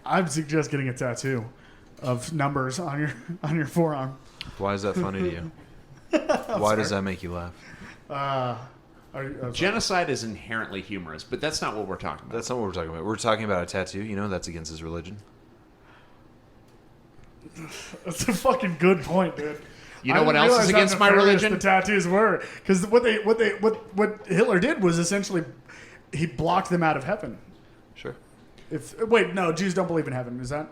I'd suggest getting a tattoo of numbers on your forearm. Why is that funny to you? Why does that make you laugh? Genocide is inherently humorous, but that's not what we're talking about. That's not what we're talking about. We're talking about a tattoo. You know that's against his religion. That's a fucking good point, dude. You know what else is against my religion? The tattoos were because what Hitler did was essentially he blocked them out of heaven. Sure. Jews don't believe in heaven. Is that?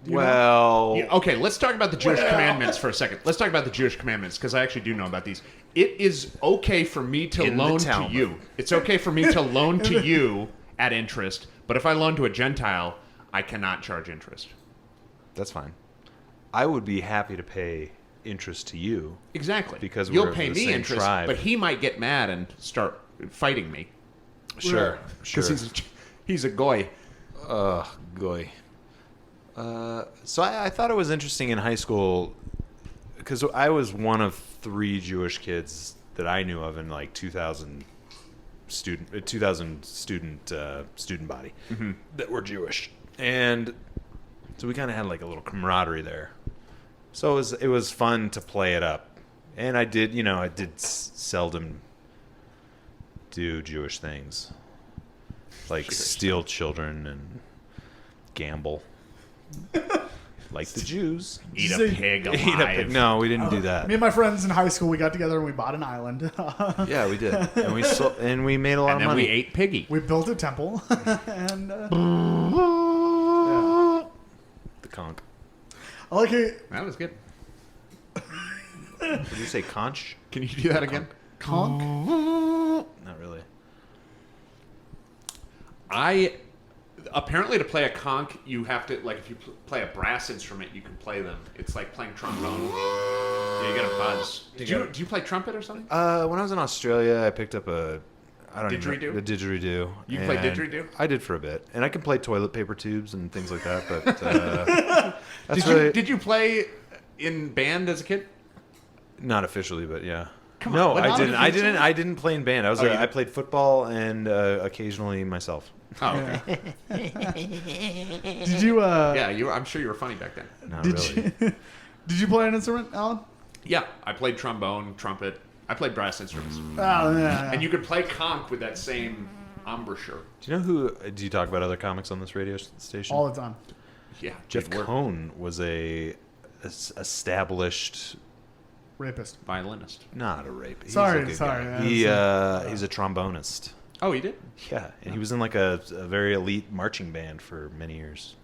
Well, okay, let's talk about the Jewish commandments for a second. Let's talk about the Jewish commandments because I actually do know about these. It is okay for me to loan to you. It's okay for me to loan to you at interest, but if I loan to a Gentile, I cannot charge interest. That's fine. I would be happy to pay interest to you. Exactly. Because you'll pay me interest, tribe. but he might get mad and start fighting me. Sure. Because he's a goy. Goy. So I thought it was interesting in high school because I was one of 3 Jewish kids that I knew of in like 2000 student body that were Jewish, and so we kind of had like a little camaraderie there. So it was fun to play it up, and I did seldom do Jewish things like steal children and gamble. Like the Jews. Eat a pig alive. No, we didn't do that. Me and my friends in high school, we got together and we bought an island. Yeah, we did. And we made a lot of money. And then we ate piggy. We built a temple. And the conch. I like it. That was good. Did you say conch? Can you do that again? Conch? Not really. Apparently, to play a conch, you have to, like, if you play a brass instrument, you can play them. It's like playing trombone. Yeah, you got to buzz. Do you play trumpet or something? When I was in Australia, I picked up a didgeridoo. The didgeridoo. You play didgeridoo? I did for a bit, and I can play toilet paper tubes and things like that. But did you play in band as a kid? Not officially, but yeah. Come no, on, I didn't. I didn't play in band. I played football and occasionally myself. Oh, okay. Did you? Yeah, I'm sure you were funny back then. Not really. Did you play an instrument, Alan? Yeah, I played trombone, trumpet. I played brass instruments. Oh, yeah. And you could play conch with that same embouchure. Do you know who? Do you talk about other comics on this radio station? All the time. Yeah, Jeff Cohn was a established rapist, violinist. Not a rapist. He's sorry. he's a trombonist. Oh, he did? Yeah, and he was in like a very elite marching band for many years.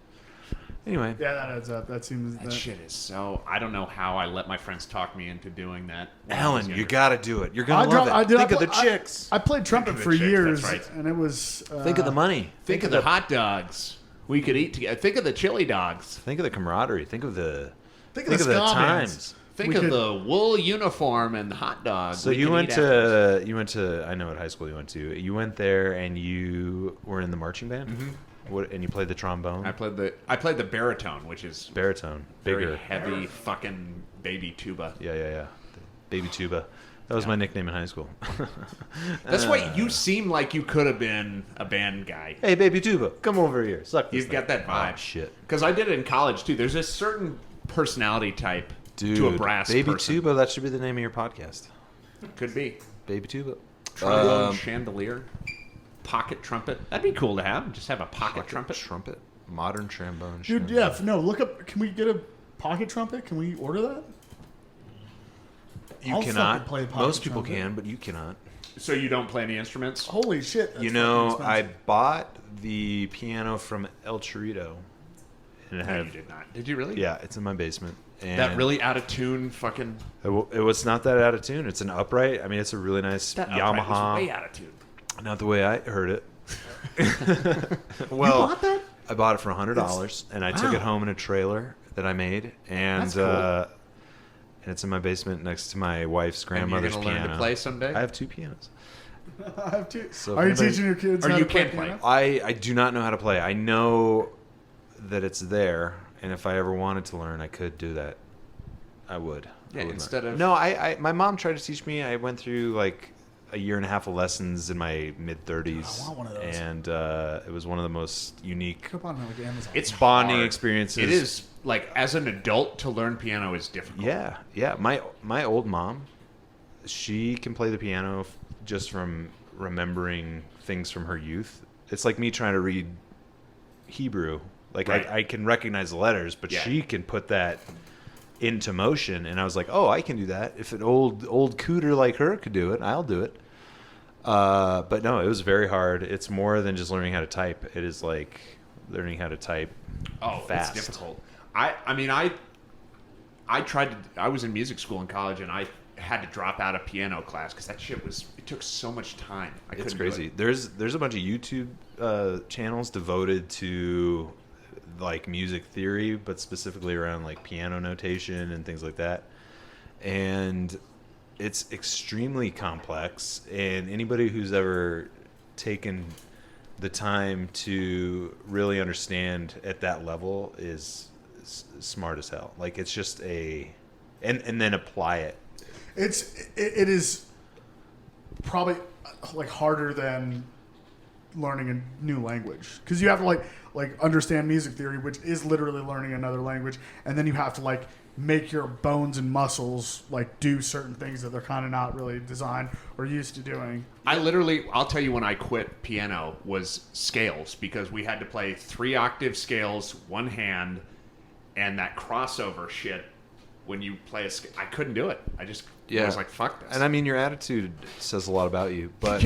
Anyway. Yeah, that adds up. That seems... That shit is so... I don't know how I let my friends talk me into doing that. Alan, you gotta do it. You're gonna love it. Think of the chicks. I played trumpet for years, that's right. and it was... think of the money. Think of the hot dogs we could eat together. Think of the chili dogs. Think of the camaraderie. Think of the times. Think of the wool uniform and the hot dogs. So you went to I know what high school you went to. You went there and you were in the marching band? Mm-hmm. And you played the trombone? I played the baritone, which is baritone, very bigger, heavy fucking baby tuba. Yeah. Baby tuba. That was my nickname in high school. That's why you seem like you could have been a band guy. Hey, baby tuba, come over here. Suck this You've got that vibe. Oh, shit. Because I did it in college too. There's a certain personality type to a brass Baby person. tuba. That should be the name of your podcast. Could be. Baby tuba. Trombone, chandelier, pocket trumpet. That'd be cool to have. Just have a pocket trumpet. Modern trombone. Dude, yeah. No, look up. Can we get a pocket trumpet? Can we order that? You cannot. Most people can, but you cannot. So you don't play any instruments? Holy shit! I bought the piano from El Chorito. And No, you did not. Did you really? Yeah, it's in my basement. And that really out of tune fucking. It was not that out of tune. It's an upright. I mean, it's a really nice That Yamaha. upright was way out of tune. Not the way I heard it. Well, you bought that? I bought it for $100, and I took it home in a trailer that I made, and That's cool. And it's in my basement next to my wife's grandmother's and you're piano. Learn to play someday? I have 2 pianos. I have two. So Are you anybody- teaching your kids Or how you to play can play. piano? I do not know how to play. I know that it's there, and if I ever wanted to learn, I could do that. I would. Yeah, I would instead learn. of- No, my mom tried to teach me. I went through like a year and a half of lessons in my mid-30s. I want one of those. And it was one of the most unique Come on, like Amazon. It's bonding hard. experiences. It is like as an adult to learn piano is difficult. Yeah. My old mom, she can play the piano just from remembering things from her youth. It's like me trying to read Hebrew. Like Right. I can recognize the letters, but Yeah. she can put that into motion. And I was like, oh, I can do that. If an old cooter like her could do it, I'll do it. But no, it was very hard. It's more than just learning how to type. It is like learning how to type fast. It's difficult. I tried to. I was in music school in college, and I had to drop out of piano class because that shit it took so much time. It's couldn't crazy. do it. There's a bunch of YouTube channels devoted to like music theory, but specifically around like piano notation and things like that. And it's extremely complex. And anybody who's ever taken the time to really understand at that level is smart as hell. Like it's just and then apply it. It is probably like harder than learning a new language because you have to like understand music theory, which is literally learning another language, and then you have to like make your bones and muscles like do certain things that they're kind of not really designed or used to doing. I'll tell you when I quit piano was scales because we had to play 3 octave scales, one hand, and that crossover shit. When you play a scale, I couldn't do it. I just was like, fuck this. And I mean, your attitude says a lot about you. But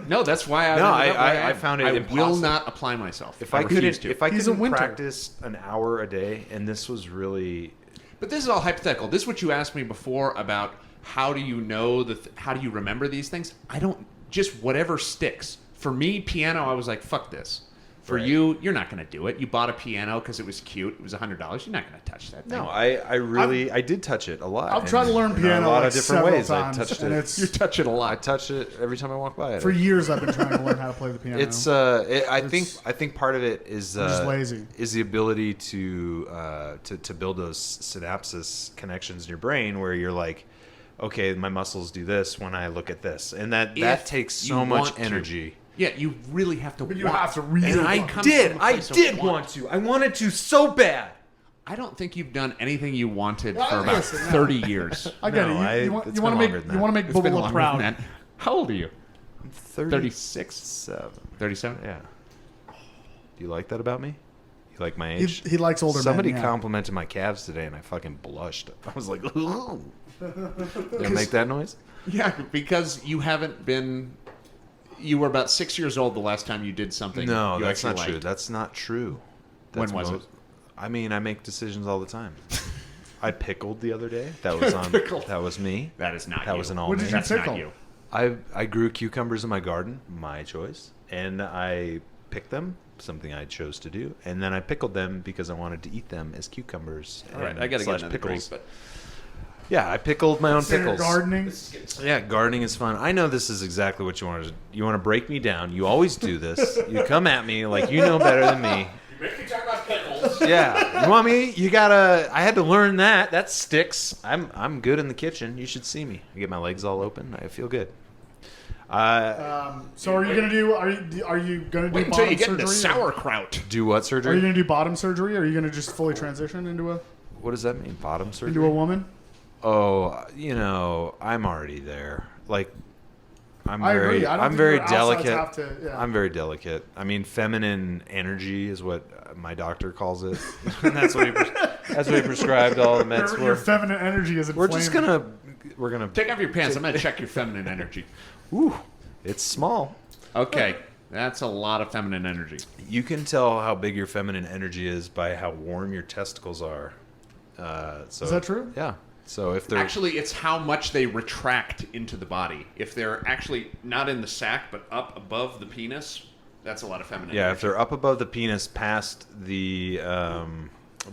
no, that's why I found it I impossible. will not apply myself. If I refuse couldn't practice an hour a day, and this was really. But this is all hypothetical. This is what you asked me before about how do you know how do you remember these things? I don't, just whatever sticks. For me, piano, I was like, fuck this. For Right. you, you're not going to do it. You bought a piano because it was cute. It was $100. You're not going to touch that thing. No, I did touch it a lot. I've tried to learn in piano a lot like of different several ways. times, I touched and it. You touch it a I lot. touch it every time I walk by it. For years, I've been trying to learn how to play the piano. I think part of it is I'm just lazy. Is the ability to build those synapses connections in your brain where you're like, okay, my muscles do this when I look at this, and that takes so you much want to. energy. Yeah, you really have to. But you have to really And I want. come Did from a I place of did want to? I wanted to so bad. I don't think you've done anything you wanted Well, for about listen, no. 30 years. I get No, it. You it's want been to make longer than you want to make It's been Bubba look longer proud. than that. How old are you? 36. 37? Yeah. Do you like that about me? You like my age? He likes older Somebody men. Yeah. complimented my calves today, and I fucking blushed. I was like, "Ooh." Did I make that noise? Yeah, because you haven't been. You were about 6 years old the last time you did something. No, you that's actually not true. liked. That's not true. When was it? I mean, I make decisions all the time. I pickled the other day. That was on. Pickled. That was me. That is not That you. was an all What me. did you That's pickle? not you. I grew cucumbers in my garden, my choice, and I picked them, something I chose to do, and then I pickled them because I wanted to eat them as cucumbers. All right, and I got to get slash another pickles. drink, but Yeah, I pickled my own Consider pickles. gardening. Yeah, gardening is fun. I know this is exactly what you want to do. You want to break me down. You always do this. You come at me like you know better than me. you make me talk about pickles. Yeah, you want me? You gotta. I had to learn that. That sticks. I'm good in the kitchen. You should see me. I get my legs all open. I feel good. So are you gonna do? Are you gonna do Wait until bottom you get surgery? into sauerkraut. Do what Are you surgery? gonna do bottom surgery? Or are you gonna just fully transition into a What does that mean? Bottom surgery? into a woman? Oh, I'm already there. Like, I'm I very, agree. I don't I'm think very your outsides delicate. have to- yeah. I'm very delicate. I mean, feminine energy is what my doctor calls it. And that's what he prescribed all the meds Your for. feminine energy is inflamed. We're gonna. Take off your pants. I'm going to check your feminine energy. Ooh, it's small. Okay, that's a lot of feminine energy. You can tell how big your feminine energy is by how warm your testicles are. So Is that true? Yeah. So if they're Actually, it's how much they retract into the body. If they're actually not in the sac, but up above the penis, that's a lot of feminine. yeah, energy. if they're up above the penis, past the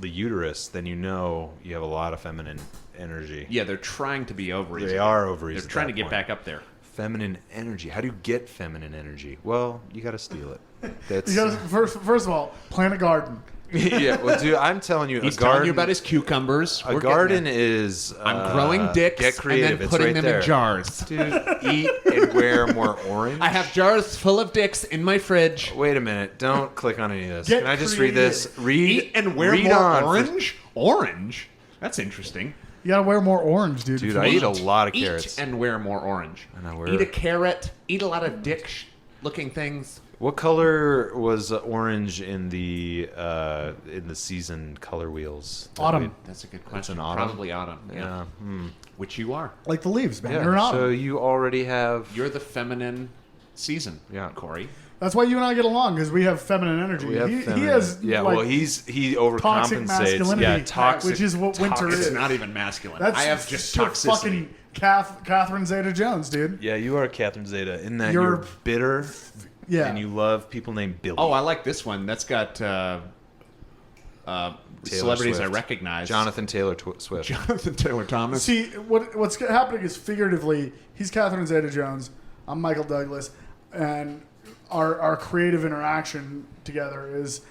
uterus, then you have a lot of feminine energy. Yeah, they're trying to be ovaries. They are ovaries. They're at trying that to get point. back up there. Feminine energy. How do you get feminine energy? Well, you got to steal it. That's You gotta, first of all, plant a garden. yeah. Well, dude, I'm telling you, He's a garden. telling you about his cucumbers. A garden is. I'm growing dicks Get creative. and then It's putting right them there. in jars. Dude, eat and wear more orange. I have jars full of dicks in my fridge. Wait a minute. Don't click on any of this. Get Can I just creative. read this? Read Eat and wear read more on. orange? Orange? That's interesting. You gotta wear more orange, dude. Dude, if you I eat a want. lot of carrots. Eat and wear more orange. And I wear- Eat a carrot. Eat a lot of dick-looking things. What color was orange in the season color wheels? that Autumn. we- That's a good question. an autumn? Probably autumn. Yeah. Yeah. Which you are. Like the leaves, man. Yeah. They're not. So you already have. You're the feminine season. Yeah. Corey. That's why you and I get along, because we have feminine energy. We have he feminine- has yeah. like, Well, he toxic overcompensates. masculinity, Yeah, toxic, which is what winter It's is. not even masculine. That's I have just you're toxicity. fucking Catherine Zeta-Jones, dude. Yeah, you are Catherine Zeta. In that You're- you're bitter. Yeah. And you love people named Billy. Oh, I like this one. That's got celebrities I Swift. recognize. Jonathan Taylor Swift. Jonathan Taylor Thomas. See, what's happening is figuratively, he's Catherine Zeta-Jones, I'm Michael Douglas, and our creative interaction together is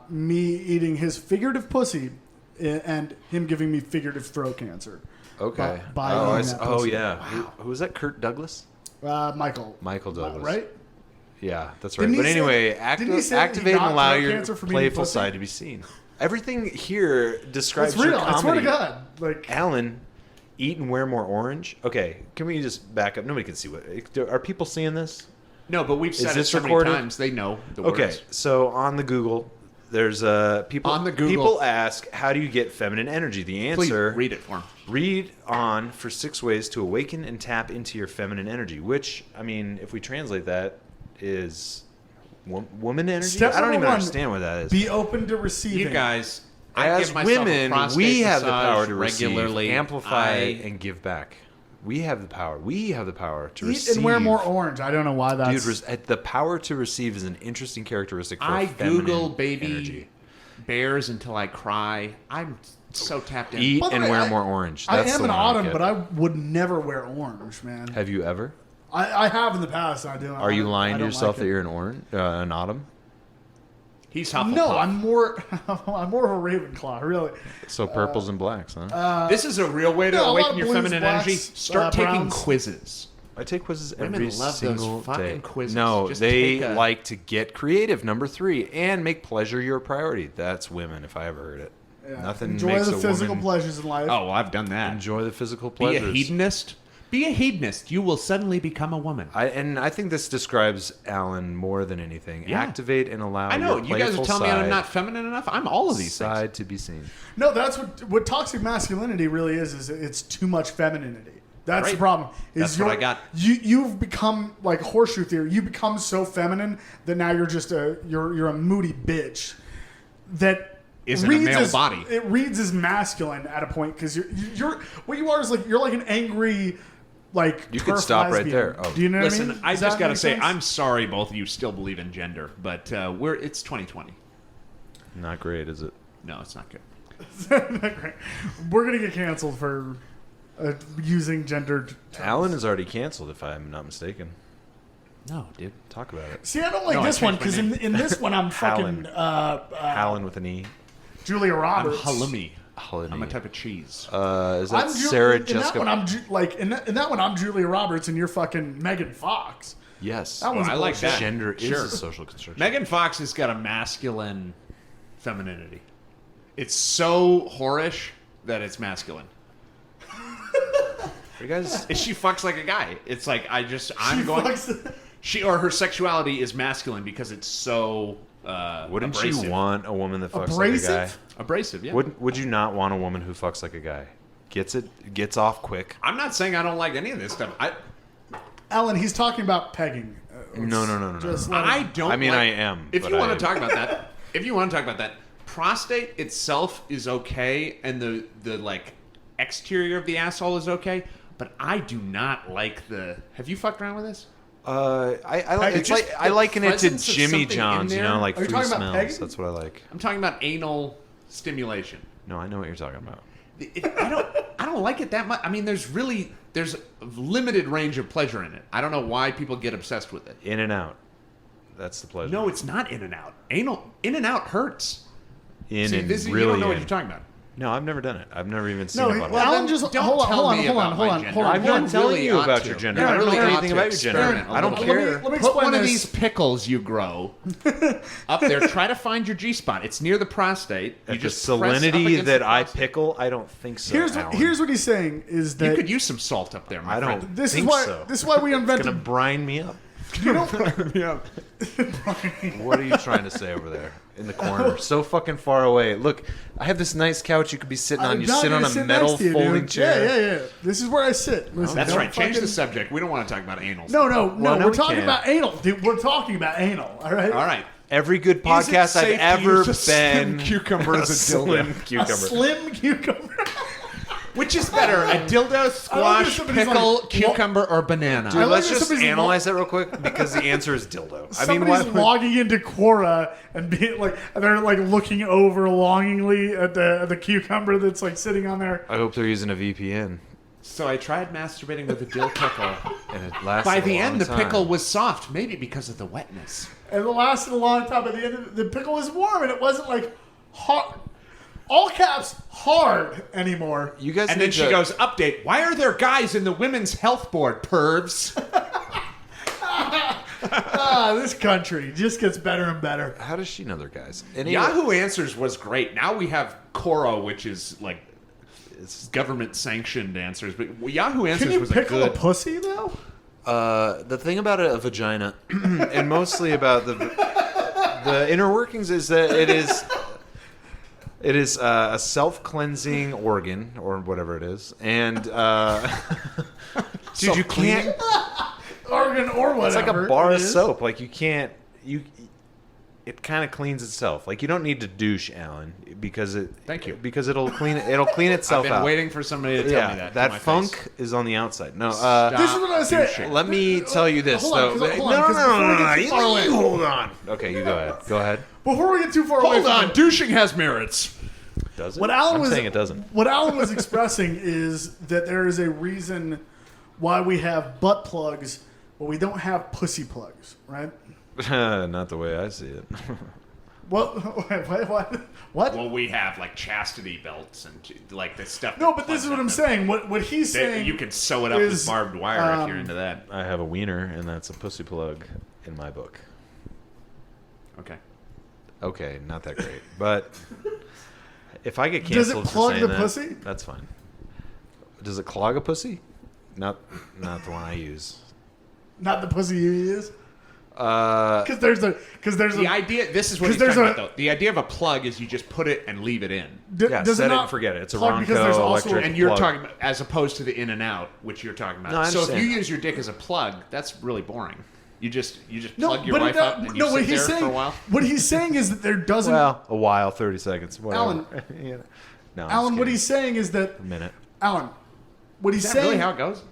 me eating his figurative pussy and him giving me figurative throat cancer. Okay. By oh, eating that oh pussy. yeah. Who was that? Kurt Douglas? Michael. Michael Douglas. Right? Yeah, that's right. Didn't he But say- anyway, didn't he say that he activate and got allow throat your cancer from eating playful pussy? side to be seen. Everything here describes It's real. your I comedy. swear to God. Like, Alan, eat and wear more orange. Okay, can we just back up? Nobody can see what. Are people seeing this? No, but we've said it this so recorded? many times. They know the Okay, words. so on the Google, there's people. On the Google. people ask, how do you get feminine energy? The Please answer: read it for him. Read on for 6 ways to awaken and tap into your feminine energy. Which, I mean, if we translate that, is woman energy. Step I don't number even one, understand what that is. be open to receiving. You guys, I As give myself a women, prostate we have the massage power to regularly. receive, amplify, I- and give back. We have the power. We have the power to Eat receive. and wear more orange. I don't know why that's... Dude, the power to receive is an interesting characteristic for I feminine Google baby energy. bears until I cry. I'm so tapped in. Eat By the and way, wear I- more orange. I That's am the in one I autumn, get. but I would never wear orange, man. Have you ever? I have in the past. I do. Are you lying I to don't yourself like that it. you're an autumn? He's Hufflepuff. No, I'm more. I'm more of a Ravenclaw, really. So purples and blacks, huh? This is a real way to no, a lot awaken of your blues, feminine blacks, energy. Start taking browns. quizzes. I take quizzes Women every love those single fucking day. quizzes. No, Just they take a- like to get creative. Number 3, and make pleasure your priority. That's women, if I ever heard it. Yeah. Nothing Enjoy makes the a physical woman pleasures in life. Oh, well, I've done that. enjoy the physical Be a pleasures. hedonist. Be a hedonist. You will suddenly become a woman. I think this describes Alan more than anything. Yeah. Activate and allow. I know. your You guys are playful telling me I'm side- not feminine enough. I'm all of these things. side to be seen. No, that's what toxic masculinity really is. Is it's too much femininity. That's Right. the problem. Is That's what I got. You've become like horseshoe theory. You become so feminine that now you're just you're a moody bitch that Is in a male as, body. It reads as masculine at a point because you're what you are is like you're like an angry like You could turf stop right lesbian. there. Oh. Do you know Listen, what I mean? I Does just that got to make say, sense? I'm sorry both of you still believe in gender, but it's 2020. Not great, is it? No, it's not good. We're gonna get canceled for using gendered terms. Alan is already canceled, if I'm not mistaken. No, dude. Talk about it. See, I don't like No, I this one changed my because in this one I'm fucking Alan with an E. Julia I'm Roberts. halloumi. Halloumi. I'm a type of cheese. Is that I'm Sarah in Jessica? that one, I'm in that one I'm Julia Roberts and you're fucking Megan Fox. Yes. That one's I like bullshit. that. Gender is Sure. a social construction. Megan Fox has got a masculine femininity. It's so whorish that it's masculine. You guys, She fucks like a guy. It's like I'm She going. fucks- She or her sexuality is masculine because it's so. wouldn't abrasive. you want a woman that fucks Abrasive? like a guy? Abrasive? Yeah. Would you not want a woman who fucks like a guy? Gets off quick. I'm not saying I don't like any of this stuff. Alan, he's talking about pegging. No. Just let I him- don't. I mean, like- I am, If but you I want am. to talk about that, prostate itself is okay, and the like exterior of the asshole is okay, but I do not like the. Have you fucked around with this? I liken it to Jimmy John's, like Are you free talking about smells. pegging? That's what I like. I'm talking about anal stimulation. No, I know what you're talking about. I don't like it that much. I mean, there's a limited range of pleasure in it. I don't know why people get obsessed with it. In and out. That's the pleasure. No, it's not in and out. Anal in and out hurts. You don't know what you're talking about. No, I've never done it. I've never even seen No, it. Alan just don't hold tell on. me about my gender. I'm not telling you about your gender. I don't know anything about your gender. I don't care. Let me Put one explain of this. these pickles you grow up there. Try to find your G-spot. It's near the prostate. You At the just press up salinity against that the I prostate. pickle, I don't think so. Here's what he's saying is that You could use some salt up there, my I friend. don't this is think why so. this is why we It's invented. gonna brine me up. You know, What are you trying to say over there in the corner? So fucking far away. Look, I have this nice couch you could be sitting on. I'm You not sit on gonna a sit metal next to you, folding dude. chair. Yeah. This is where I sit. Listen, That's don't right. Change fucking- the subject. We don't want to talk about anal. No, Well, no, we're we talking can't. about anal, dude. We're talking about anal. All right. All right. Every good Is it podcast I've safe to ever use a slim been. cucumber as a slim dildo? A cucumber. slim cucumber. Which is better, a dildo, squash, somebody's pickle, like, cucumber, or banana? Dude, I like let's that just somebody's analyze that real quick because the answer is dildo. I mean, Somebody's why? logging into Quora and being like, they're like looking over longingly at the cucumber that's like sitting on there. I hope they're using a VPN So I tried masturbating with a dill pickle. and it lasts. By a the long end, the time. pickle was soft, maybe because of the wetness. And it lasted a long time. At the end, the pickle was warm, and it wasn't like hard, all caps hard anymore. You guys. And then need she to- goes, update, why are there guys in the Women's Health Board, pervs? This country just gets better and better. How does she know they're guys? Anyway, Yahoo Answers was great. Now we have Coro, which is like it's government-sanctioned answers. But Yahoo Answers Can you was a pickle a good... pussy though? The thing about a vagina, and mostly about the inner workings, is that it is a self-cleansing organ or whatever it is, and dude, you can't. Organ or whatever. It's like a bar it of is. soap. Like you can't. It kind of cleans itself. Like you don't need to douche, Alan, because it. Thank you. Because it'll clean it. It'll clean I've itself been out. waiting for somebody to tell me that. to that my funk face. is on the outside. No. This is what I said. douching. Let me tell you this, Hold on, though. 'cause- hold on, 'cause before we get too far away- You hold on. Okay, you go ahead. Go ahead. Before we get too far away Hold from on, it, douching has merits. Does it? What Alan I'm was saying it doesn't. What Alan was expressing is that there is a reason why we have butt plugs, but we don't have pussy plugs, right? Not the way I see it. What? Well, we have like chastity belts and like this stuff. No, but this is what I'm saying. What he's saying. You can sew it up is, with barbed wire if you're into that. I have a wiener, and that's a pussy plug in my book. Okay. Okay, not that great, but if I get Does it canceled plug for saying the that, pussy? that's fine. Does it clog a pussy? Not the one I use. Not the pussy you use. Uh, Because there's The idea. This is what he's there's talking a- about, though. The idea of a plug is you just put it and leave it in. yeah, does set it not and forget it. It's a plug because there's Ronco also electric And you're plug. talking about, as opposed to the in and out, which you're talking about. No, I So if you understand. use your dick as a plug, that's really boring. You just no, plug your but wife up and you what sit he's there saying, for a while. What he's saying is that there doesn't. Well, a while, 30 seconds. Whatever. Alan. Yeah. No, I'm Alan, just what kidding. he's saying is that A minute. Alan, what he's Is that saying. really how it goes?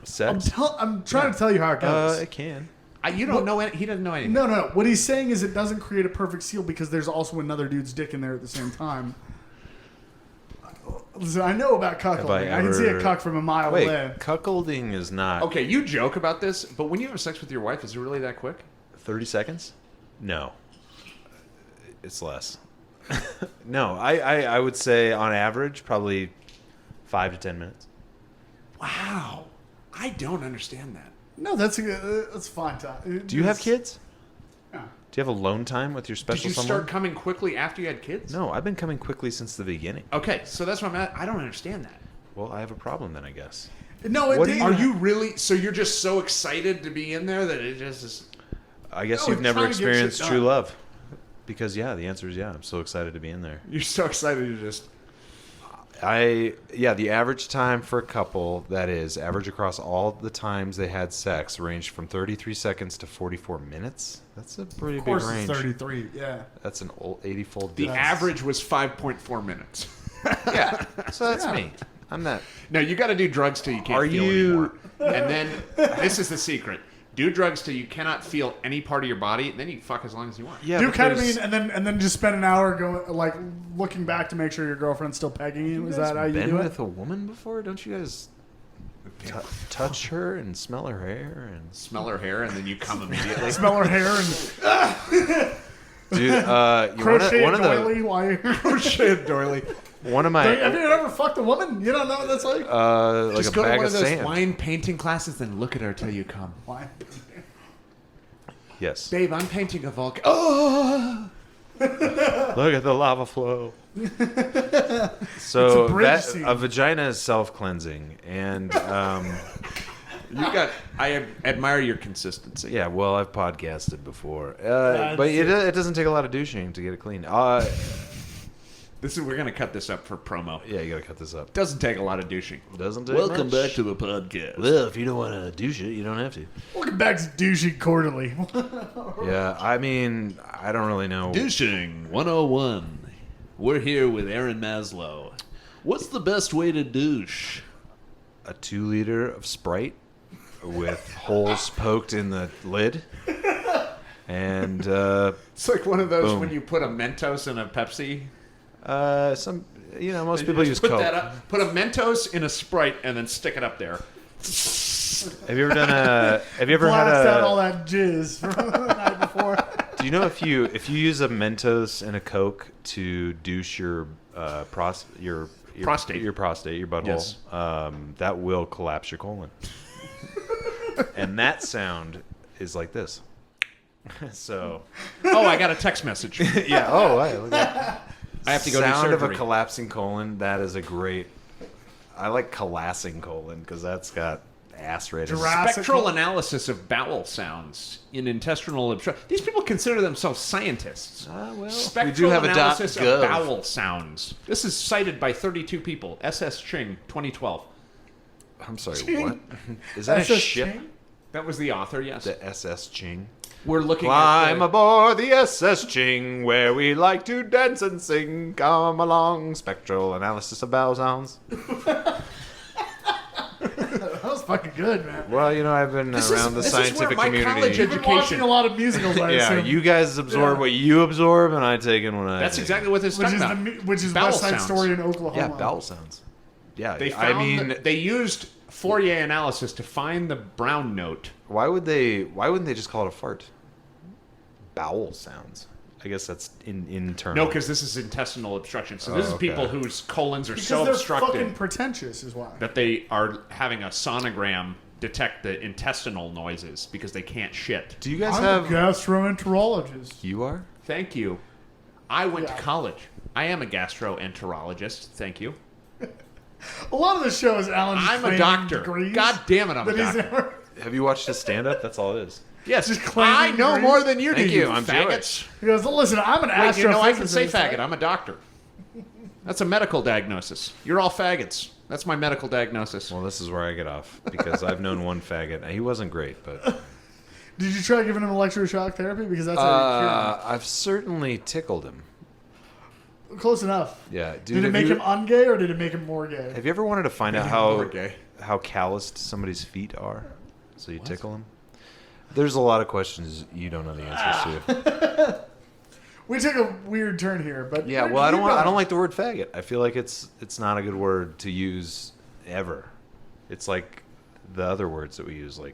Sex? I'm trying to tell you how it goes. It can. You don't know any, he doesn't know anything. No. What he's saying is it doesn't create a perfect seal because there's also another dude's dick in there at the same time. Listen, I know about cuckolding. I can see a ever- cuck from a mile Wait, away. cuckolding is not Okay, you joke about this, but when you have sex with your wife, is it really that quick? 30 seconds? No. It's less. No, I would say on average probably 5 to 10 minutes. Wow. I don't understand that. No, that's fine. Do you have kids? Yeah. Do you have alone time with your Did special you someone? start coming quickly after you had kids? No, I've been coming quickly since the beginning. Okay, so that's what I'm at. I don't understand that. Well, I have a problem then, I guess. No, What do it, you- Are you really? So you're just so excited to be in there that it just is. I guess No, you've never trying to get shit experienced done. true love. Because, yeah, the answer is yeah. I'm so excited to be in there. You're so excited to just. The average time for a couple, that is, average across all the times they had sex, ranged from 33 seconds to 44 minutes. That's a pretty big range. It's 33, yeah. That's an old 80-fold The difference. average was 5.4 minutes. Yeah, so that's me. I'm that. No, you got to do drugs till you can't feel anymore. And then, this is the secret. Do drugs till you cannot feel any part of your body, then you fuck as long as you want. Yeah, do ketamine and then just spend an hour going like looking back to make sure your girlfriend's still pegging you. Is that how you do it? Been with a woman before? Don't you guys touch her and smell her hair and smell her hair, and then you come immediately. Smell her hair and dude, crochet one of doily while you're crochet doily. One of my have you ever fucked a woman? You don't know what that's like? like Just a go to bag one of of those sand. wine painting classes and look at her till you come. Why? Yes. Babe, I'm painting a volcano. Oh! Look at the lava flow. So It's a bridge scene. a vagina is self-cleansing, and I admire your consistency. yeah. Well, I've podcasted before, but it doesn't take a lot of douching to get it clean. We're gonna cut this up for promo. Yeah, you gotta cut this up. Doesn't take a lot of douching. Doesn't take Welcome much. back to the podcast. Well, if you don't want to douche it, you don't have to. Welcome back to Douching Quarterly. Yeah, I mean, I don't really know. Douching 101. We're here with Aaron Maslow. What's the best way to douche? A 2-liter of Sprite with holes poked in the lid, and It's like one of those Boom. when you put a Mentos in a Pepsi. most people use put Coke. that up. Put a Mentos in a Sprite and then stick it up there. Have you ever done a? Have you ever had Blast out all a? that jizz from the night before. Do you know if you use a Mentos and a Coke to douche your prostate, your butthole, Yes. That will collapse your colon. And that sound is like this. So. Oh, I got a text message. Yeah. Oh, wow, look at that. I have to go do Sound of a surgery. collapsing colon. That is a great. I like collapsing colon because that's got ass rated. Spectral analysis of bowel sounds in intestinal obstruction. These people consider themselves scientists. Well, Spectral we do have analysis a .gov. of bowel sounds. This is cited by 32 people. S.S. Ching, 2012. I'm sorry. Ching. What? Is that a SS ship? Ching? That was the author, yes. The SS Ching. We're looking Climb at aboard the SS Ching, where we like to dance and sing. Come along, spectral analysis of bowel sounds. That was fucking good, man. Well, I've been around the this is where scientific my community. college You've been watching a lot of musicals, I Yeah, assume. you guys absorb Yeah. what you absorb, and I take in what I That's take. exactly what this is which talking is about. which is Bowel West Side sounds. Story in Oklahoma. Yeah, bowel sounds. Yeah, They I found mean, they used Fourier analysis to find the brown note. why wouldn't they just call it a fart? Bowel sounds. I guess that's internal. No, because this is intestinal obstruction. So this is okay. people whose colons are Because so they're obstructed fucking pretentious, is why. that they are having a sonogram detect the intestinal noises because they can't shit. Do you guys I'm have? a gastroenterologist. You are? Thank you. I went Yeah. to college. I am a gastroenterologist. Thank you. A lot of the show is Alan's I'm a claiming doctor. degrees God damn it, I'm a that he's doctor. never- Have you watched his stand-up? That's all it is. Yes, Just claiming I know degrees. more than you do. Thank you. I'm faggots. Jewish. He goes, listen, I'm an Wait, I can say astrophysicist. faggot. I'm a doctor. That's a medical diagnosis. You're all faggots. That's my medical diagnosis. Well, this is where I get off because I've known one faggot. He wasn't great, but Did you try giving him electroshock therapy? Because that's how I've certainly tickled him. you cure. Close enough. Yeah, dude. Did it make him ungay or did it make him more gay? Have you ever wanted to find out more gay. how calloused somebody's feet are? So you tickle them. There's a lot of questions you don't know the answers to. We took a weird turn here, but Yeah, well, I don't like the word faggot. I feel like it's not a good word to use ever. It's like the other words that we use, like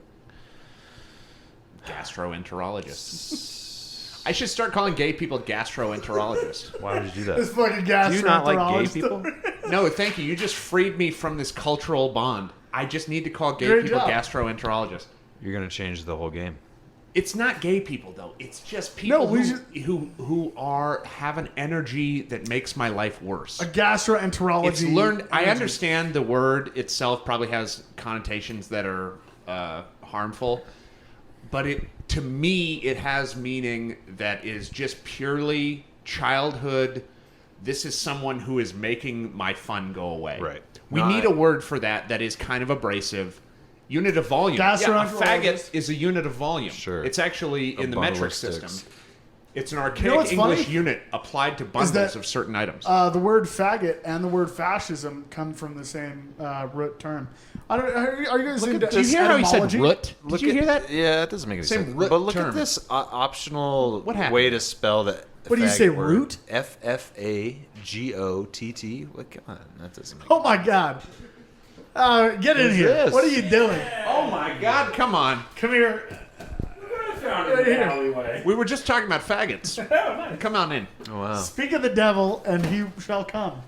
Gastroenterologist. I should start calling gay people gastroenterologists. why would you do This that? fucking Do you not like gay gastroenterologist. people? No, thank you. You just freed me from this cultural bond. I just need to call gay Great people job. gastroenterologists. You're gonna change the whole game. It's not gay people though. It's just people we who have an energy that makes my life worse. A gastroenterology. It's learned. I energy. understand the word itself probably has connotations that are harmful, but to me it has meaning that is just purely childhood this is someone who is making my fun go away. Right. We No, need a word for that is kind of abrasive. Unit of volume. A faggot is a unit of volume. Sure. It's actually in the bundle metric of system. sticks. It's an archaic English funny? unit applied to bundles of certain items. The word faggot and the word fascism come from the same root term. Are you guys saying? Did you hear how he said root? Did you hear that? Yeah, it doesn't make any Same sense. root But look term. at this optional What happened? way to spell that. What do you say, faggot word. root? F-F-A-G-O-T-T. What? Come on, that doesn't make Oh my God! Get in What is here. this? What are you doing? Oh my God! Come on. Come here. I found it in the alleyway. We were just talking about faggots. Come on in. Oh, wow. Speak of the devil, and he shall come.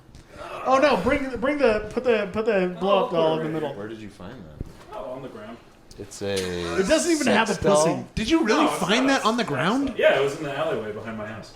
Oh no! Put the blow up doll in the middle. Where did you find that? Oh, on the ground. It's a. It doesn't even have a sex doll? pussy. Did you really No, it's find not. that on the ground? Yeah, it was in the alleyway behind my house.